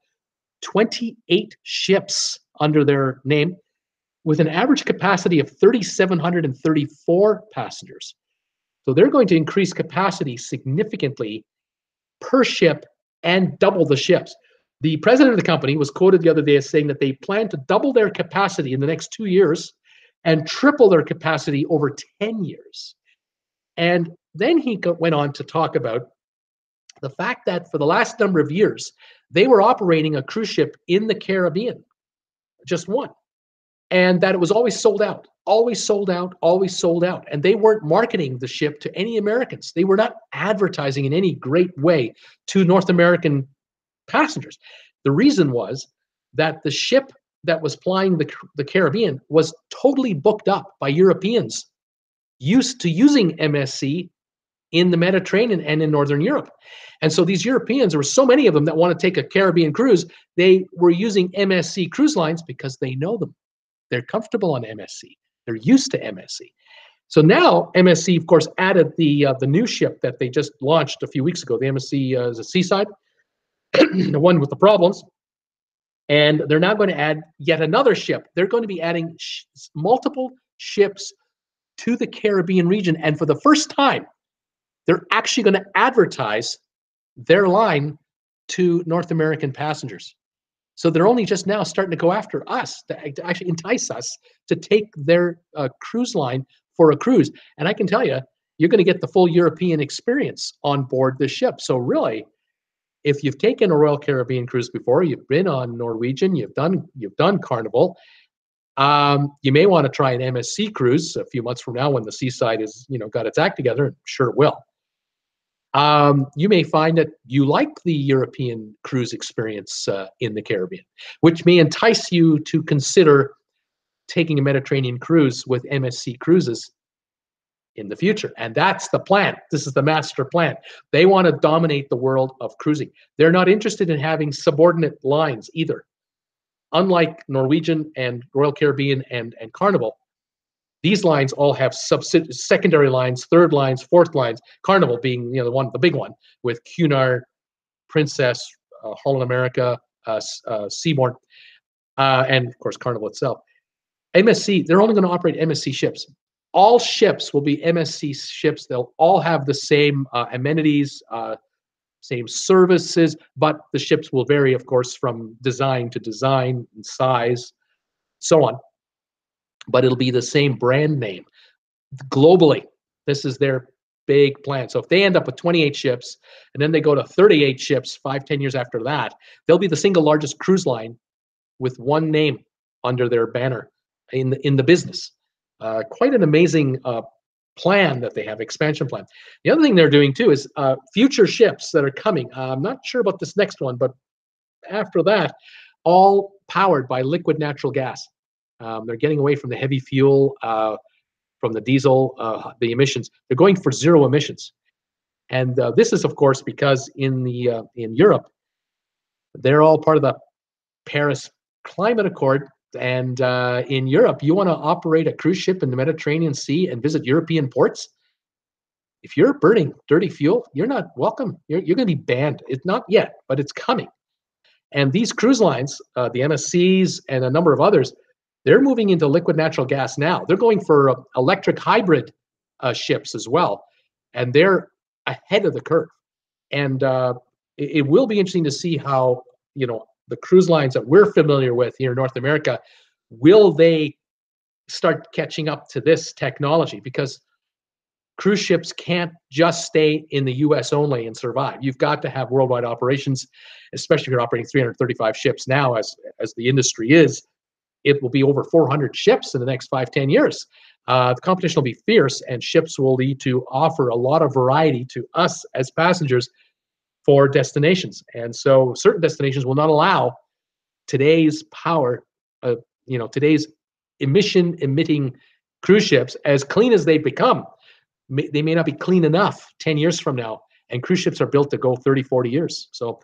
28 ships under their name with an average capacity of 3,734 passengers. So they're going to increase capacity significantly per ship and double the ships. The president of the company was quoted the other day as saying that they plan to double their capacity in the next 2 years and triple their capacity over 10 years. And then he went on to talk about the fact that for the last number of years, they were operating a cruise ship in the Caribbean, just one, and that it was always sold out, always sold out, always sold out. And they weren't marketing the ship to any Americans. They were not advertising in any great way to North American passengers. The reason was that the ship that was plying the Caribbean was totally booked up by Europeans used to using MSC in the Mediterranean and in Northern Europe. And so these Europeans, there were so many of them that want to take a Caribbean cruise, they were using MSC cruise lines because they know them. They're comfortable on MSC. They're used to MSC. So now MSC, of course, added the new ship that they just launched a few weeks ago. The MSC is a Seaside, the one with the problems. And they're now going to add yet another ship. They're going to be adding multiple ships to the Caribbean region. And for the first time, they're actually going to advertise their line to North American passengers. So they're only just now starting to go after us, to actually entice us to take their cruise line for a cruise. And I can tell you, you're going to get the full European experience on board this ship. So really, if you've taken a Royal Caribbean cruise before, you've been on Norwegian, you've done Carnival, you may want to try an MSC cruise a few months from now when the Seaside is, got its act together. I'm sure it will. You may find that you like the European cruise experience in the Caribbean, which may entice you to consider taking a Mediterranean cruise with MSC Cruises in the future. And that's the plan. This is the master plan. They want to dominate the world of cruising. They're not interested in having subordinate lines either. Unlike Norwegian and Royal Caribbean and Carnival, these lines all have secondary lines, third lines, fourth lines. Carnival being the big one with Cunard, Princess, Holland America, Seabourn, and of course Carnival itself. MSC, they're only going to operate MSC ships. All ships will be MSC ships. They'll all have the same amenities, same services, but the ships will vary, of course, from design to design and size, so on. But it'll be the same brand name globally. This is their big plan. So if they end up with 28 ships and then they go to 38 ships 5-10 years after that, they'll be the single largest cruise line with one name under their banner in the business. Quite an amazing plan that they have, expansion plan. The other thing they're doing too is future ships that are coming. I'm not sure about this next one, but after that, all powered by liquid natural gas. They're getting away from the heavy fuel, from the diesel, the emissions. They're going for zero emissions. And this is, of course, because in Europe, they're all part of the Paris Climate Accord. And in Europe, you want to operate a cruise ship in the Mediterranean Sea and visit European ports? If you're burning dirty fuel, you're not welcome. You're going to be banned. It's not yet, but it's coming. And these cruise lines, the MSCs and a number of others, they're moving into liquid natural gas now. They're going for electric hybrid ships as well. And they're ahead of the curve. And it will be interesting to see how, the cruise lines that we're familiar with here in North America, will they start catching up to this technology? Because cruise ships can't just stay in the US only and survive. You've got to have worldwide operations, especially if you're operating 335 ships now, as the industry is. It will be over 400 ships in the next 5-10 years. The competition will be fierce, and ships will need to offer a lot of variety to us as passengers for destinations. And so certain destinations will not allow today's power, today's emitting cruise ships, as clean as they become, they may not be clean enough 10 years from now. And cruise ships are built to go 30, 40 years. So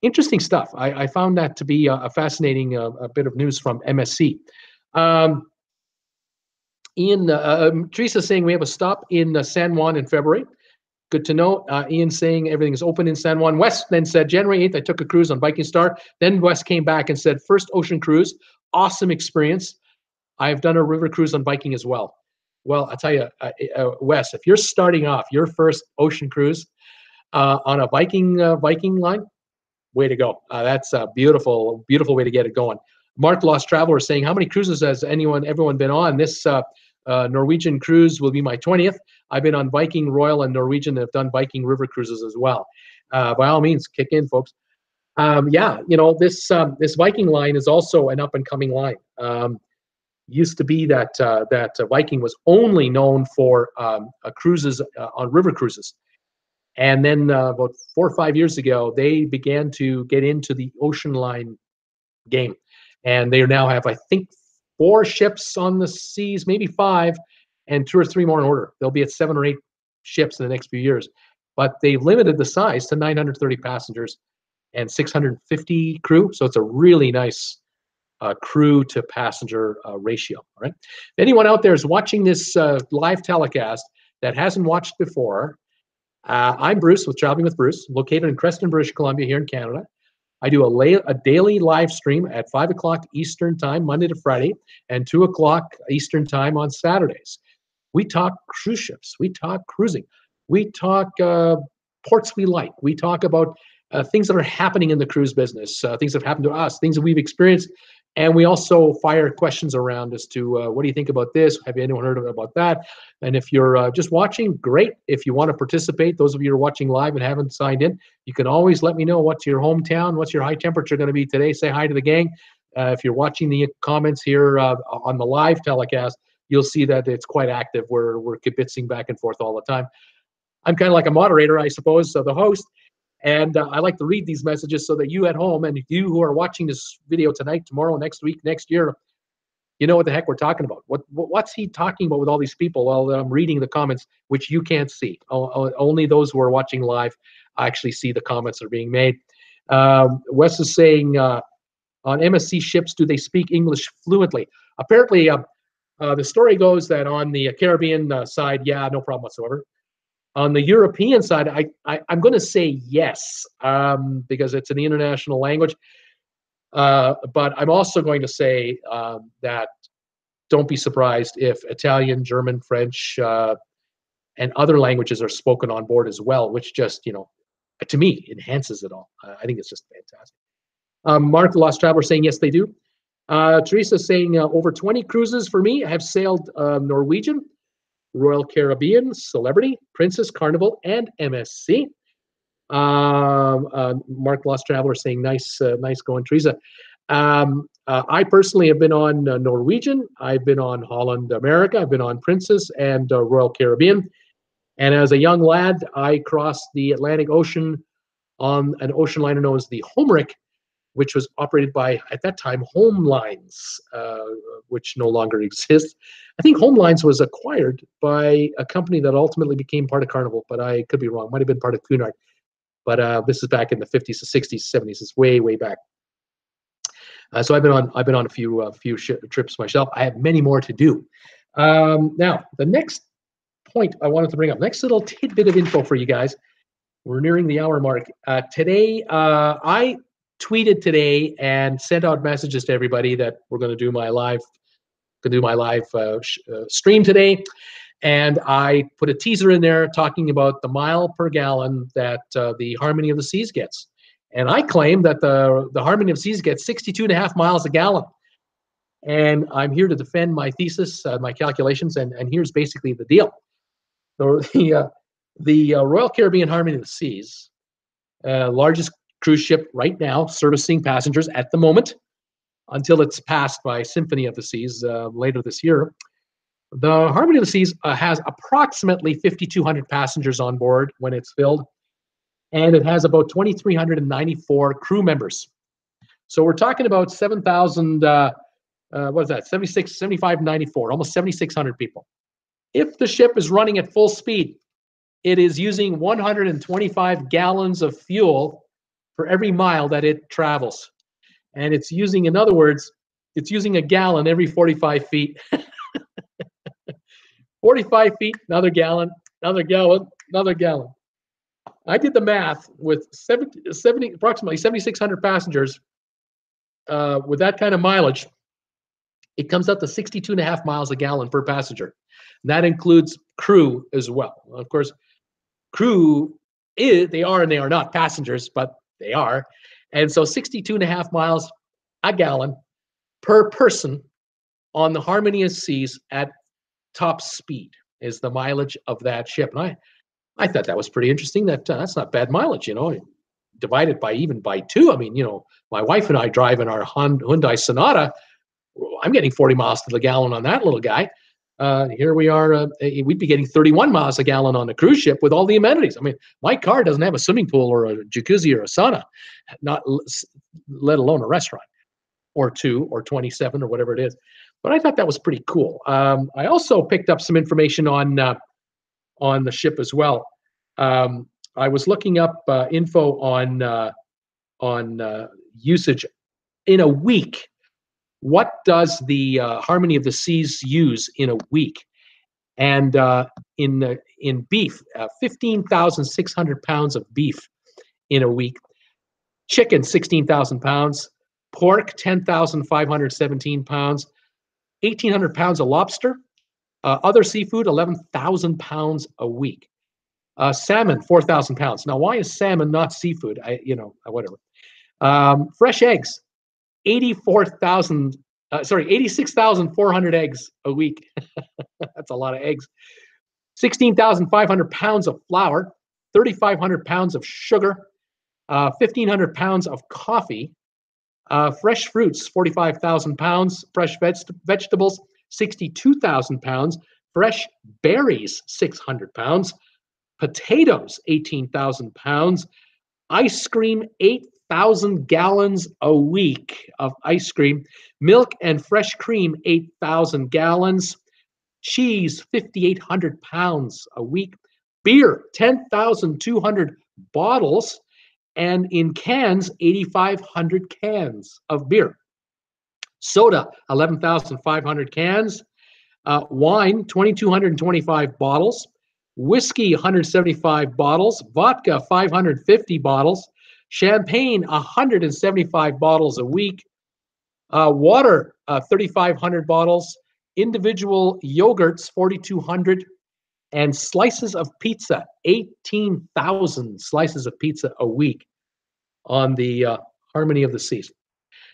interesting stuff. I found that to be a fascinating a bit of news from MSC. Ian, Teresa saying we have a stop in San Juan in February. Good to know. Ian saying everything is open in San Juan. Wes then said, January 8th, I took a cruise on Viking Star. Then Wes came back and said, first ocean cruise, awesome experience. I've done a river cruise on Viking as well. Well, I'll tell you, Wes, if you're starting off your first ocean cruise on a Viking line, way to go. That's a beautiful, beautiful way to get it going. Mark Lost Traveler saying, how many cruises has everyone been on? This Norwegian cruise will be my 20th. I've been on Viking, Royal, and Norwegian. Have done Viking river cruises as well. By all means, kick in, folks. Yeah, you know, this Viking line is also an up-and-coming line. Used to be that Viking was only known for cruises on river cruises. And then about 4 or 5 years ago, they began to get into the ocean line game. And they now have, I think, 4 ships on the seas, maybe 5, and 2 or 3 more in order. They'll be at 7 or 8 ships in the next few years. But they've limited the size to 930 passengers and 650 crew. So it's a really nice crew to passenger ratio. All right. If anyone out there is watching this live telecast that hasn't watched before, I'm Bruce with Traveling with Bruce, located in Creston, British Columbia here in Canada. I do a daily live stream at 5 o'clock Eastern time, Monday to Friday, and 2 o'clock Eastern time on Saturdays. We talk cruise ships. We talk cruising. We talk ports we like. We talk about things that are happening in the cruise business, things that have happened to us, things that we've experienced. And we also fire questions around as to what do you think about this? Have you anyone heard about that? And if you're just watching, great. If you want to participate, those of you who are watching live and haven't signed in, you can always let me know what's your hometown, what's your high temperature going to be today. Say hi to the gang. If you're watching the comments here on the live telecast, you'll see that it's quite active. We're kibitzing back and forth all the time. I'm kind of like a moderator, I suppose, so the host. And I like to read these messages so that you at home and you who are watching this video tonight, tomorrow, next week, next year, you know what the heck we're talking about. What's he talking about with all these people? Well, I'm reading the comments, which you can't see. Only those who are watching live actually see the comments that are being made. Wes is saying, on MSC ships, do they speak English fluently? Apparently, the story goes that on the Caribbean side, yeah, no problem whatsoever. On the European side, I'm going to say yes, because it's an international language. But I'm also going to say that don't be surprised if Italian, German, French, and other languages are spoken on board as well, which just, you know, to me, enhances it all. I think it's just fantastic. Mark, the Lost Traveler, saying yes, they do. Teresa saying over 20 cruises for me. I have sailed Norwegian, Royal Caribbean, Celebrity, Princess, Carnival, and MSC. Mark Lost Traveler saying nice going, Teresa. I personally have been on Norwegian. I've been on Holland America. I've been on Princess and Royal Caribbean. And as a young lad, I crossed the Atlantic Ocean on an ocean liner known as the Homeric, which was operated by, at that time, Home Lines, which no longer exists. I think Home Lines was acquired by a company that ultimately became part of Carnival, but I could be wrong. Might have been part of Cunard. But this is back in the 50s, 60s, 70s. It's way, way back. So I've been on a few trips myself. I have many more to do. Now, the next point I wanted to bring up, next little tidbit of info for you guys. We're nearing the hour mark. Today, I tweeted today and sent out messages to everybody that we're going to do my live stream today, and I put a teaser in there talking about the mile per gallon that the Harmony of the Seas gets, and I claim that the Harmony of the Seas gets 62.5 miles a gallon, and I'm here to defend my thesis, my calculations, and here's basically the deal. So the Royal Caribbean Harmony of the Seas, largest cruise ship right now, servicing passengers at the moment, until it's passed by Symphony of the Seas later this year. The Harmony of the Seas has approximately 5,200 passengers on board when it's filled, and it has about 2,394 crew members. So we're talking about 7,000 what is that? 76, 75, 94, almost 7,600 people. If the ship is running at full speed, it is using 125 gallons of fuel for every mile that it travels. And it's using, in other words, it's using a gallon every 45 feet. 45 feet, another gallon, another gallon, another gallon. I did the math with 70 approximately 7,600 passengers with that kind of mileage. It comes out to 62.5 miles a gallon per passenger. And that includes crew as well. Of course, crew, they are and they are not passengers, but they are. And so 62.5 miles a gallon per person on the Harmony of Seas at top speed is the mileage of that ship. And I thought that was pretty interesting. That's not bad mileage, divided by even by two. I mean, my wife and I drive in our Hyundai Sonata. I'm getting 40 miles to the gallon on that little guy. Here we are. We'd be getting 31 miles a gallon on a cruise ship with all the amenities. I mean, my car doesn't have a swimming pool or a jacuzzi or a sauna, not let alone a restaurant or 2 or 27 or whatever it is. But I thought that was pretty cool. I also picked up some information on the ship as well. I was looking up info on usage in a week. What does the Harmony of the Seas use in a week? And in beef, 15,600 pounds of beef in a week. Chicken, 16,000 pounds. Pork, 10,517 pounds. 1,800 pounds of lobster. Other seafood, 11,000 pounds a week. Salmon, 4,000 pounds. Now, why is salmon not seafood? Whatever. Fresh eggs, 86,400 eggs a week. That's a lot of eggs. 16,500 pounds of flour, 3,500 pounds of sugar, 1,500 pounds of coffee, fresh fruits, 45,000 pounds, fresh vegetables, 62,000 pounds, fresh berries, 600 pounds, potatoes, 18,000 pounds, ice cream, 8,000 gallons a week of ice cream, milk and fresh cream, 8,000 gallons, cheese, 5,800 pounds a week, beer, 10,200 bottles, and in cans, 8,500 cans of beer. Soda, 11,500 cans. Wine, 2,225 bottles. Whiskey, 175 bottles. Vodka, 550 bottles. Champagne, 175 bottles a week. Water, 3,500 bottles. Individual yogurts, 4,200. And slices of pizza, 18,000 slices of pizza a week on the Harmony of the Seas.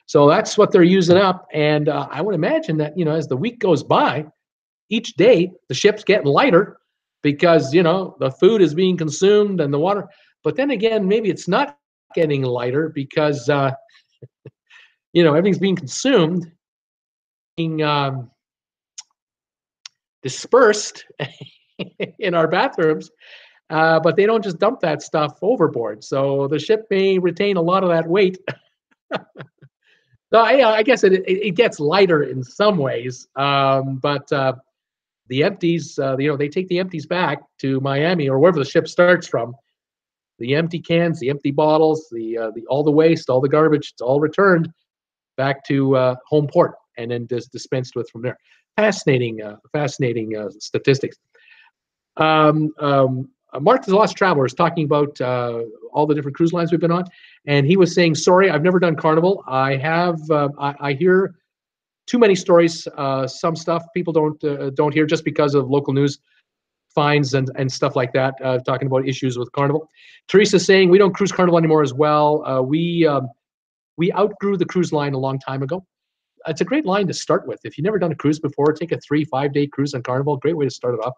So that's what they're using up. And I would imagine that, as the week goes by, each day the ship's getting lighter because, the food is being consumed and the water. But then again, maybe it's not getting lighter because, everything's being consumed, being dispersed in our bathrooms. But they don't just dump that stuff overboard. So the ship may retain a lot of that weight. So I guess it gets lighter in some ways, but the empties, they take the empties back to Miami or wherever the ship starts from. The empty cans, the empty bottles, all the waste, all the garbage, it's all returned back to home port and then dispensed with from there. Fascinating statistics. Mark, the Lost Traveler, is talking about all the different cruise lines we've been on, and he was saying, "Sorry, I've never done Carnival. I have. I hear too many stories. Some stuff people don't hear just because of local news, fines and stuff like that. Talking about issues with Carnival." Teresa's saying we don't cruise Carnival anymore as well. We outgrew the cruise line a long time ago. It's a great line to start with. If you've never done a cruise before, take a 3-5 day cruise on Carnival. Great way to start it off.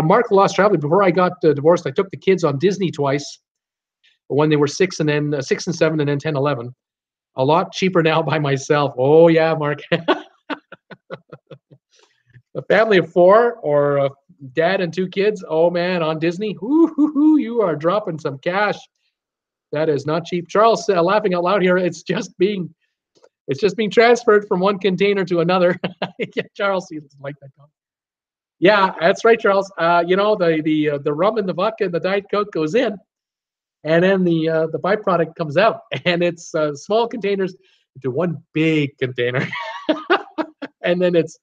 Mark the Lost Traveler, before I got divorced, I took the kids on Disney twice when they were 6 and 7 and then 10, 11. A lot cheaper now by myself. Oh yeah, Mark. A family of 4 or a dad and 2 kids. Oh man, on Disney. You are dropping some cash. That is not cheap. Charles laughing out loud here. It's just being It's just being transferred from one container to another. Yeah, Charles, you like that comment. Yeah, that's right, Charles. The rum and the vodka and the Diet Coke goes in, and then the byproduct comes out, and it's small containers into one big container, and then it's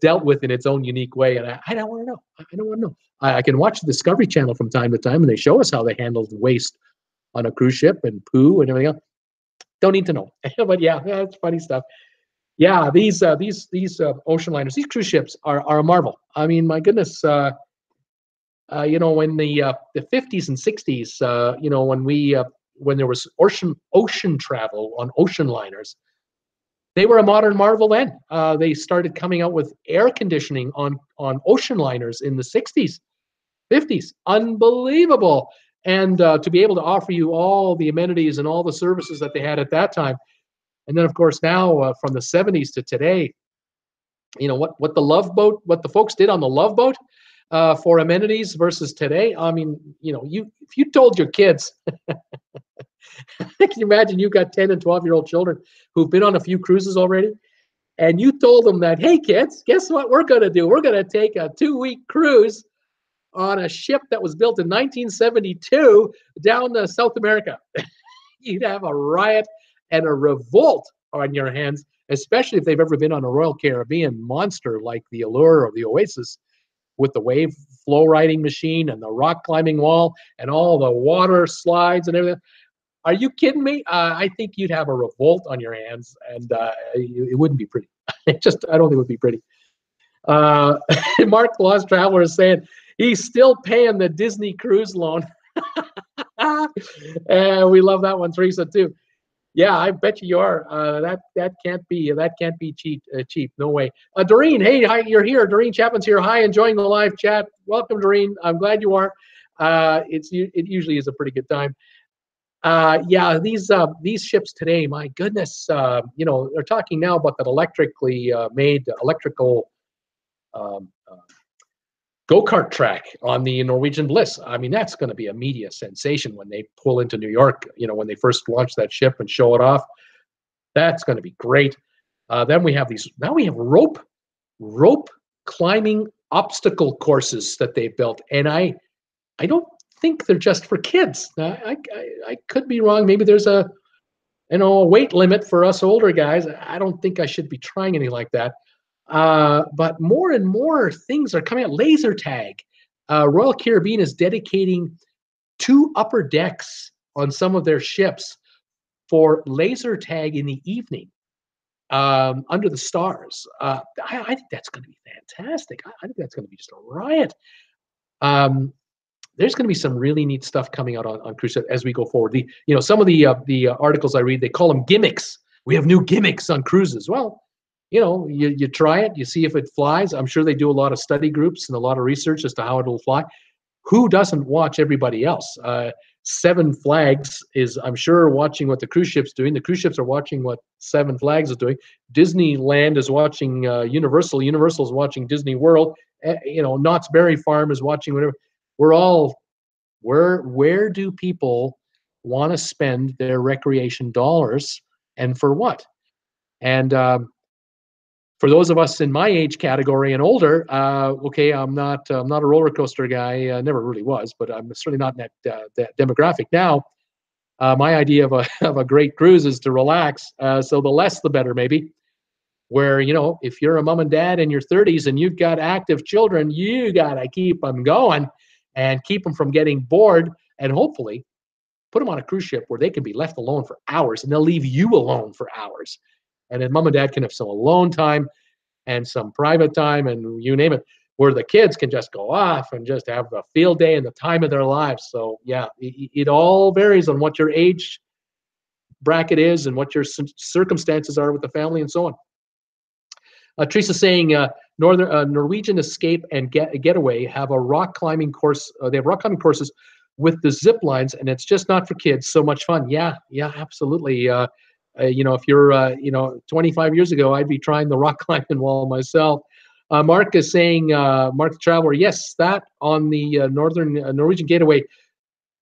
dealt with in its own unique way. And I don't want to know. I don't want to know. I can watch the Discovery Channel from time to time, and they show us how they handled waste on a cruise ship and poo and everything else. Don't need to know. But yeah, that's funny stuff. Yeah, these ocean liners, these cruise ships are a marvel. I mean, my goodness, when the 50s and 60s, when there was ocean travel on ocean liners, they were a modern marvel then. They started coming out with air conditioning on ocean liners in the 60s, 50s. Unbelievable. And to be able to offer you all the amenities and all the services that they had at that time. And then, of course, now from the 70s to today, what the folks did on the Love Boat for amenities versus today. I mean, if you told your kids, can you imagine you've got 10 and 12-year-old children who've been on a few cruises already, and you told them that, hey, kids, guess what we're going to do? We're going to take a 2-week cruise on a ship that was built in 1972 down to South America. You'd have a riot and a revolt on your hands, especially if they've ever been on a Royal Caribbean monster like the Allure or the Oasis, with the wave flow riding machine and the rock climbing wall and all the water slides and everything. Are you kidding me? I think you'd have a revolt on your hands, and it wouldn't be pretty. I don't think it would be pretty. Mark the Lost Traveler is saying he's still paying the Disney cruise loan. And we love that one, Teresa, too. Yeah, I bet you are. That can't be cheap. No way. Doreen, hey, hi, you're here. Doreen Chapman's here. Hi, enjoying the live chat. Welcome, Doreen. I'm glad you are. It usually is a pretty good time. Yeah, these ships today, my goodness, they're talking now about that electrically made electrical go-kart track on the Norwegian Bliss. I mean, that's going to be a media sensation when they pull into New York, when they first launch that ship and show it off. That's going to be great. Then we have rope climbing obstacle courses that they've built. And I don't think they're just for kids. I could be wrong. Maybe there's a weight limit for us older guys. I don't think I should be trying anything like that. But more and more things are coming out. Laser tag. Royal Caribbean is dedicating 2 upper decks on some of their ships for laser tag in the evening under the stars. I think that's going to be fantastic. I think that's going to be just a riot. There's going to be some really neat stuff coming out on cruise ships as we go forward. Some of the articles I read, they call them gimmicks. We have new gimmicks on cruises. Well, you try it, you see if it flies. I'm sure they do a lot of study groups and a lot of research as to how it'll fly. Who doesn't watch everybody else? Seven Flags is, I'm sure, watching what the cruise ship's doing. The cruise ships are watching what Seven Flags is doing. Disneyland is watching Universal. Universal is watching Disney World. Knott's Berry Farm is watching whatever. Where do people want to spend their recreation dollars, and for what? And for those of us in my age category and older, okay, I'm not a roller coaster guy. I never really was, but I'm certainly not in that demographic now. My idea of a great cruise is to relax. So the less, the better, maybe. Where if you're a mom and dad in your 30s and you've got active children, you gotta keep them going and keep them from getting bored, and hopefully put them on a cruise ship where they can be left alone for hours, and they'll leave you alone for hours. And then mom and dad can have some alone time and some private time and you name it, where the kids can just go off and just have the field day and the time of their lives. So yeah, it all varies on what your age bracket is and what your circumstances are with the family and so on. Teresa saying Norwegian Escape and Getaway have a rock climbing course. They have rock climbing courses with the zip lines, and it's just not for kids. So much fun. Yeah, absolutely. If you're 25 years ago, I'd be trying the rock climbing wall myself. Mark is saying, Mark the Traveler, yes, that on the Norwegian Getaway,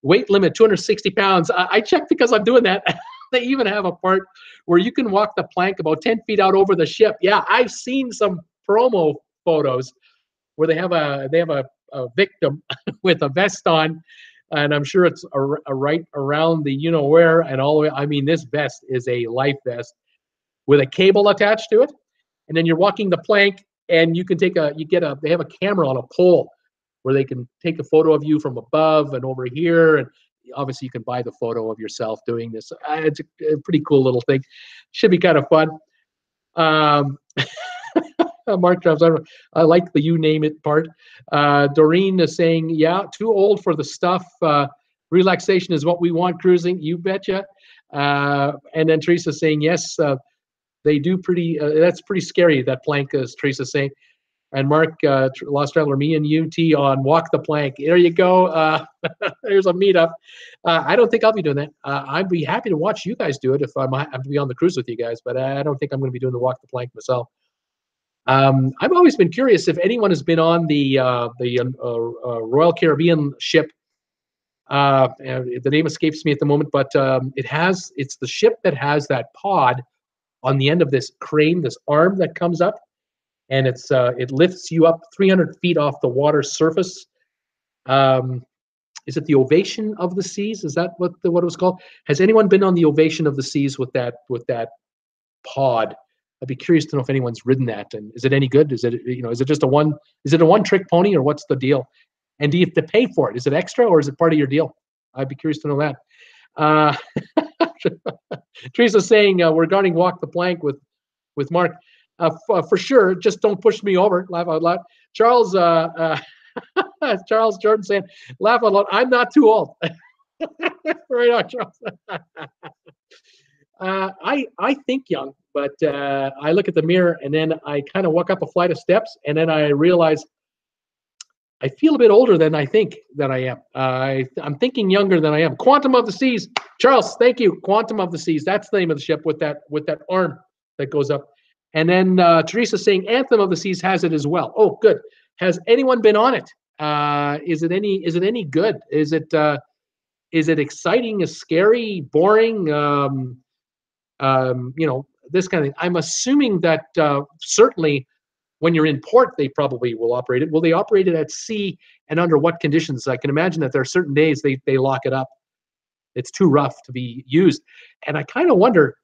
weight limit 260 pounds. I checked because I'm doing that. They even have a part where you can walk the plank about 10 feet out over the ship. Yeah, I've seen some promo photos where they have a victim with a vest on, and I'm sure it's a right around the you know where and all the way. I mean, this vest is a life vest with a cable attached to it, and then you're walking the plank, and you can they have a camera on a pole where they can take a photo of you from above and over here, and obviously you can buy the photo of yourself doing this. It's a pretty cool little thing. Should be kind of fun. Um, Mark Travis, I like the you name it part. Doreen is saying, yeah, too old for the stuff. Relaxation is what we want cruising. You betcha. And then Teresa saying, yes, they do pretty, that's pretty scary, that plank, as Teresa saying. And Mark, Lost Traveler, me and UT on Walk the Plank. There you go. There's a meetup. I don't think I'll be doing that. I'd be happy to watch you guys do it if I have to be on the cruise with you guys, but I don't think I'm going to be doing the Walk the Plank myself. I've always been curious if anyone has been on the Royal Caribbean ship. The name escapes me at the moment, but it's the ship that has that pod on the end of this crane, this arm that comes up, and it lifts you up 300 feet off the water surface. Is it the Ovation of the Seas? Is that what it was called? Has anyone been on the Ovation of the Seas with that pod? I'd be curious to know if anyone's ridden that, and is it any good? Is it just a one-trick pony, or what's the deal? And do you have to pay for it? Is it extra, or is it part of your deal? I'd be curious to know that. Teresa's saying regarding Walk the Plank with Mark, for sure. Just don't push me over. Laugh out loud. Charles Charles Jordan saying, laugh out loud. I'm not too old. Right on, Charles. I think young, but I look at the mirror and then I kind of walk up a flight of steps and then I realize I feel a bit older than I think that I am. I'm thinking younger than I am. Quantum of the Seas, Charles. Thank you. Quantum of the Seas. That's the name of the ship with that arm that goes up. And then Teresa saying Anthem of the Seas has it as well. Oh, good. Has anyone been on it? Is it any good? Is it exciting? Is scary? Boring? This kind of thing. I'm assuming that certainly when you're in port, they probably will operate it. Will they operate it at sea, and under what conditions? I can imagine that there are certain days they lock it up. It's too rough to be used. And I kind of wonder,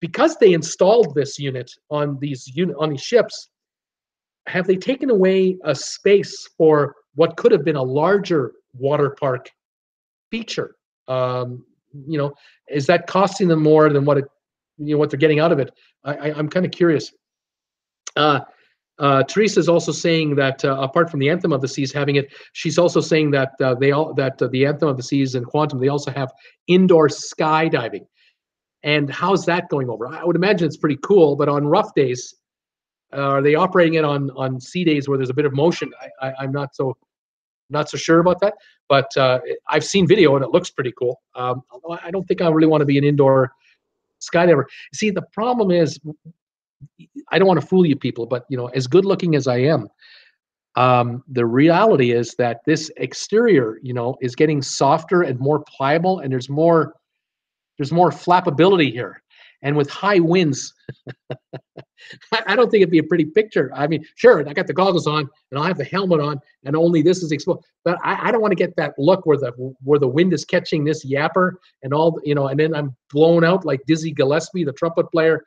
because they installed this unit on these ships, have they taken away a space for what could have been a larger water park feature? Is that costing them more than what they're getting out of it? I'm kind of curious. Teresa is also saying that apart from the Anthem of the Seas having it, she's also saying that the Anthem of the Seas and Quantum, they also have indoor skydiving. And how's that going over? I would imagine it's pretty cool, but on rough days, are they operating it on sea days where there's a bit of motion? I'm not so sure about that, but I've seen video and it looks pretty cool. I don't think I really want to be an indoor skydiver. See, the problem is, I don't want to fool you people, but as good looking as I am, the reality is that this exterior, is getting softer and more pliable, and there's more flappability here. And with high winds, I don't think it'd be a pretty picture. I mean, sure, I got the goggles on and I'll have the helmet on and only this is exposed, but I don't want to get that look where the wind is catching this yapper and all, and then I'm blown out like Dizzy Gillespie, the trumpet player.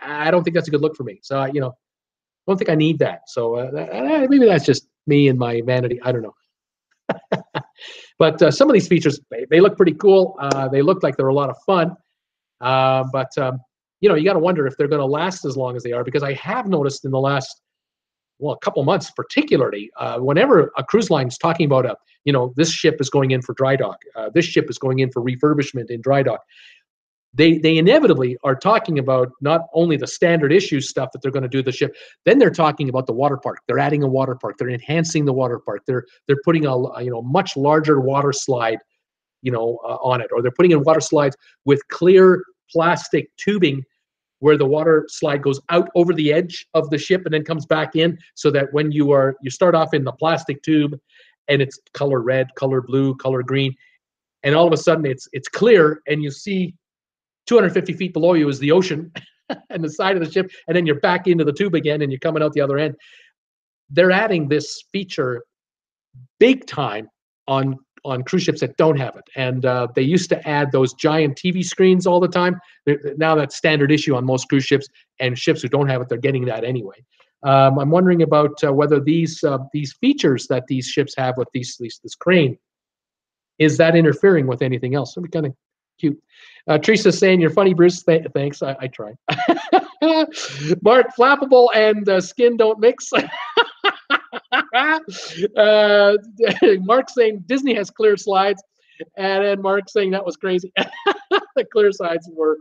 I don't think that's a good look for me. So, I don't think I need that. So maybe that's just me and my vanity. I don't know. But some of these features, they look pretty cool. They look like they're a lot of fun. But you got to wonder if they're going to last as long as they are, because I have noticed in the last, a couple months particularly, whenever a cruise line is talking about this ship is going in for dry dock, this ship is going in for refurbishment in dry dock, they inevitably are talking about not only the standard issue stuff that they're going to do the ship, then they're talking about the water park. They're adding a water park. They're enhancing the water park. They're putting a much larger water slide, on it, or they're putting in water slides with clear plastic tubing where the water slide goes out over the edge of the ship and then comes back in, so that when you start off in the plastic tube and it's color red, color blue, color green, and all of a sudden it's clear and you see 250 feet below you is the ocean and the side of the ship, and then you're back into the tube again and you're coming out the other end. They're adding this feature big time on cruise ships that don't have it. And they used to add those giant TV screens all the time. Now that's standard issue on most cruise ships, and ships who don't have it, they're getting that anyway. I'm wondering about whether these features that these ships have with this crane, is that interfering with anything else? It'd be kind of cute. Teresa's saying, "You're funny, Bruce." Thanks. I try. Mark, flappable and skin don't mix. Mark saying Disney has clear slides, and then Mark saying that was crazy. The clear slides were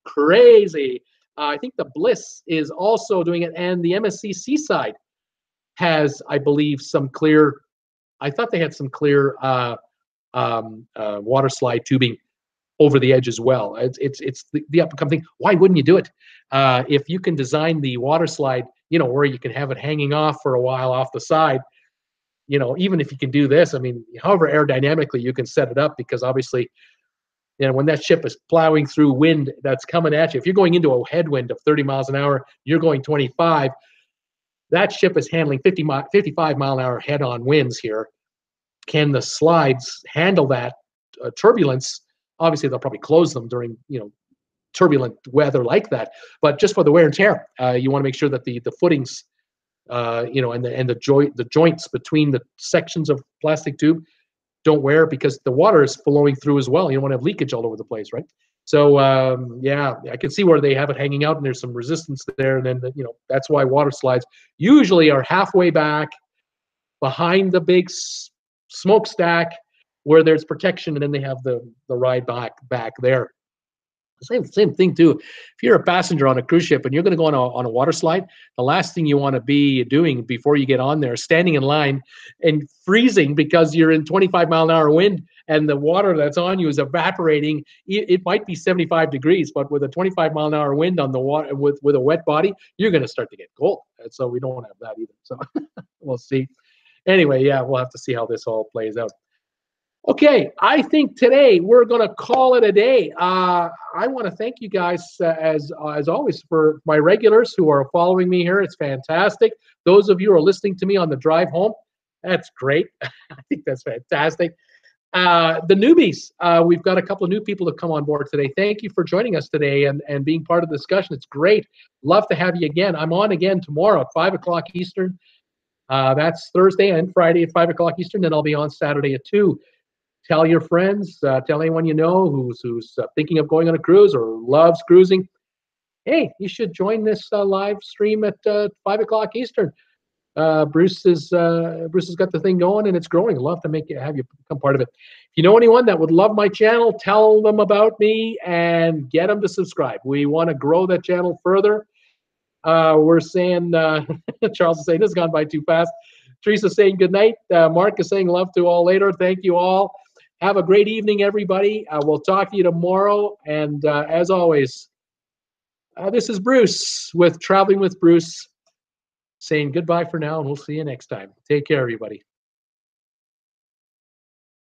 crazy. I think the Bliss is also doing it, and the MSC Seaside has, I believe, some clear. I thought they had some clear water slide tubing over the edge as well. It's the up and coming thing. Why wouldn't you do it? If you can design the water slide, where you can have it hanging off for a while off the side, even if you can do this, I mean, however aerodynamically you can set it up, because obviously, when that ship is plowing through wind that's coming at you, if you're going into a headwind of 30 miles an hour, you're going 25, that ship is handling 55 mile an hour head-on winds here. Can the slides handle that turbulence? Obviously, they'll probably close them during, turbulent weather like that. But just for the wear and tear, you want to make sure that the footings, and the joints between the sections of plastic tube don't wear, because the water is flowing through as well. You don't want to have leakage all over the place, right? So yeah, I can see where they have it hanging out, and there's some resistance there. And then that's why water slides usually are halfway back behind the big smokestack, where there's protection, and then they have the ride back there. Same thing too. If you're a passenger on a cruise ship and you're going to go on a water slide, the last thing you want to be doing before you get on there is standing in line and freezing because you're in 25 mile an hour wind and the water that's on you is evaporating. It might be 75 degrees, but with a 25 mile an hour wind on the water with a wet body, you're going to start to get cold. And so we don't want to have that either. So we'll see. Anyway, yeah, we'll have to see how this all plays out. Okay, I think today we're going to call it a day. I want to thank you guys, as always, for my regulars who are following me here. It's fantastic. Those of you who are listening to me on the drive home, that's great. I think that's fantastic. The newbies, we've got a couple of new people to come on board today. Thank you for joining us today and being part of the discussion. It's great. Love to have you again. I'm on again tomorrow at 5 o'clock Eastern. That's Thursday and Friday at 5 o'clock Eastern. Then I'll be on Saturday at 2. Tell your friends, tell anyone you know who's thinking of going on a cruise or loves cruising. Hey, you should join this live stream at 5 o'clock Eastern. Bruce has got the thing going and it's growing. I'd love to have you become part of it. If you know anyone that would love my channel, tell them about me and get them to subscribe. We want to grow that channel further. We're saying, Charles is saying this has gone by too fast. Teresa's saying good night. Mark is saying love to all later. Thank you all. Have a great evening, everybody. We'll talk to you tomorrow. And as always, this is Bruce with Traveling with Bruce saying goodbye for now, and we'll see you next time. Take care, everybody.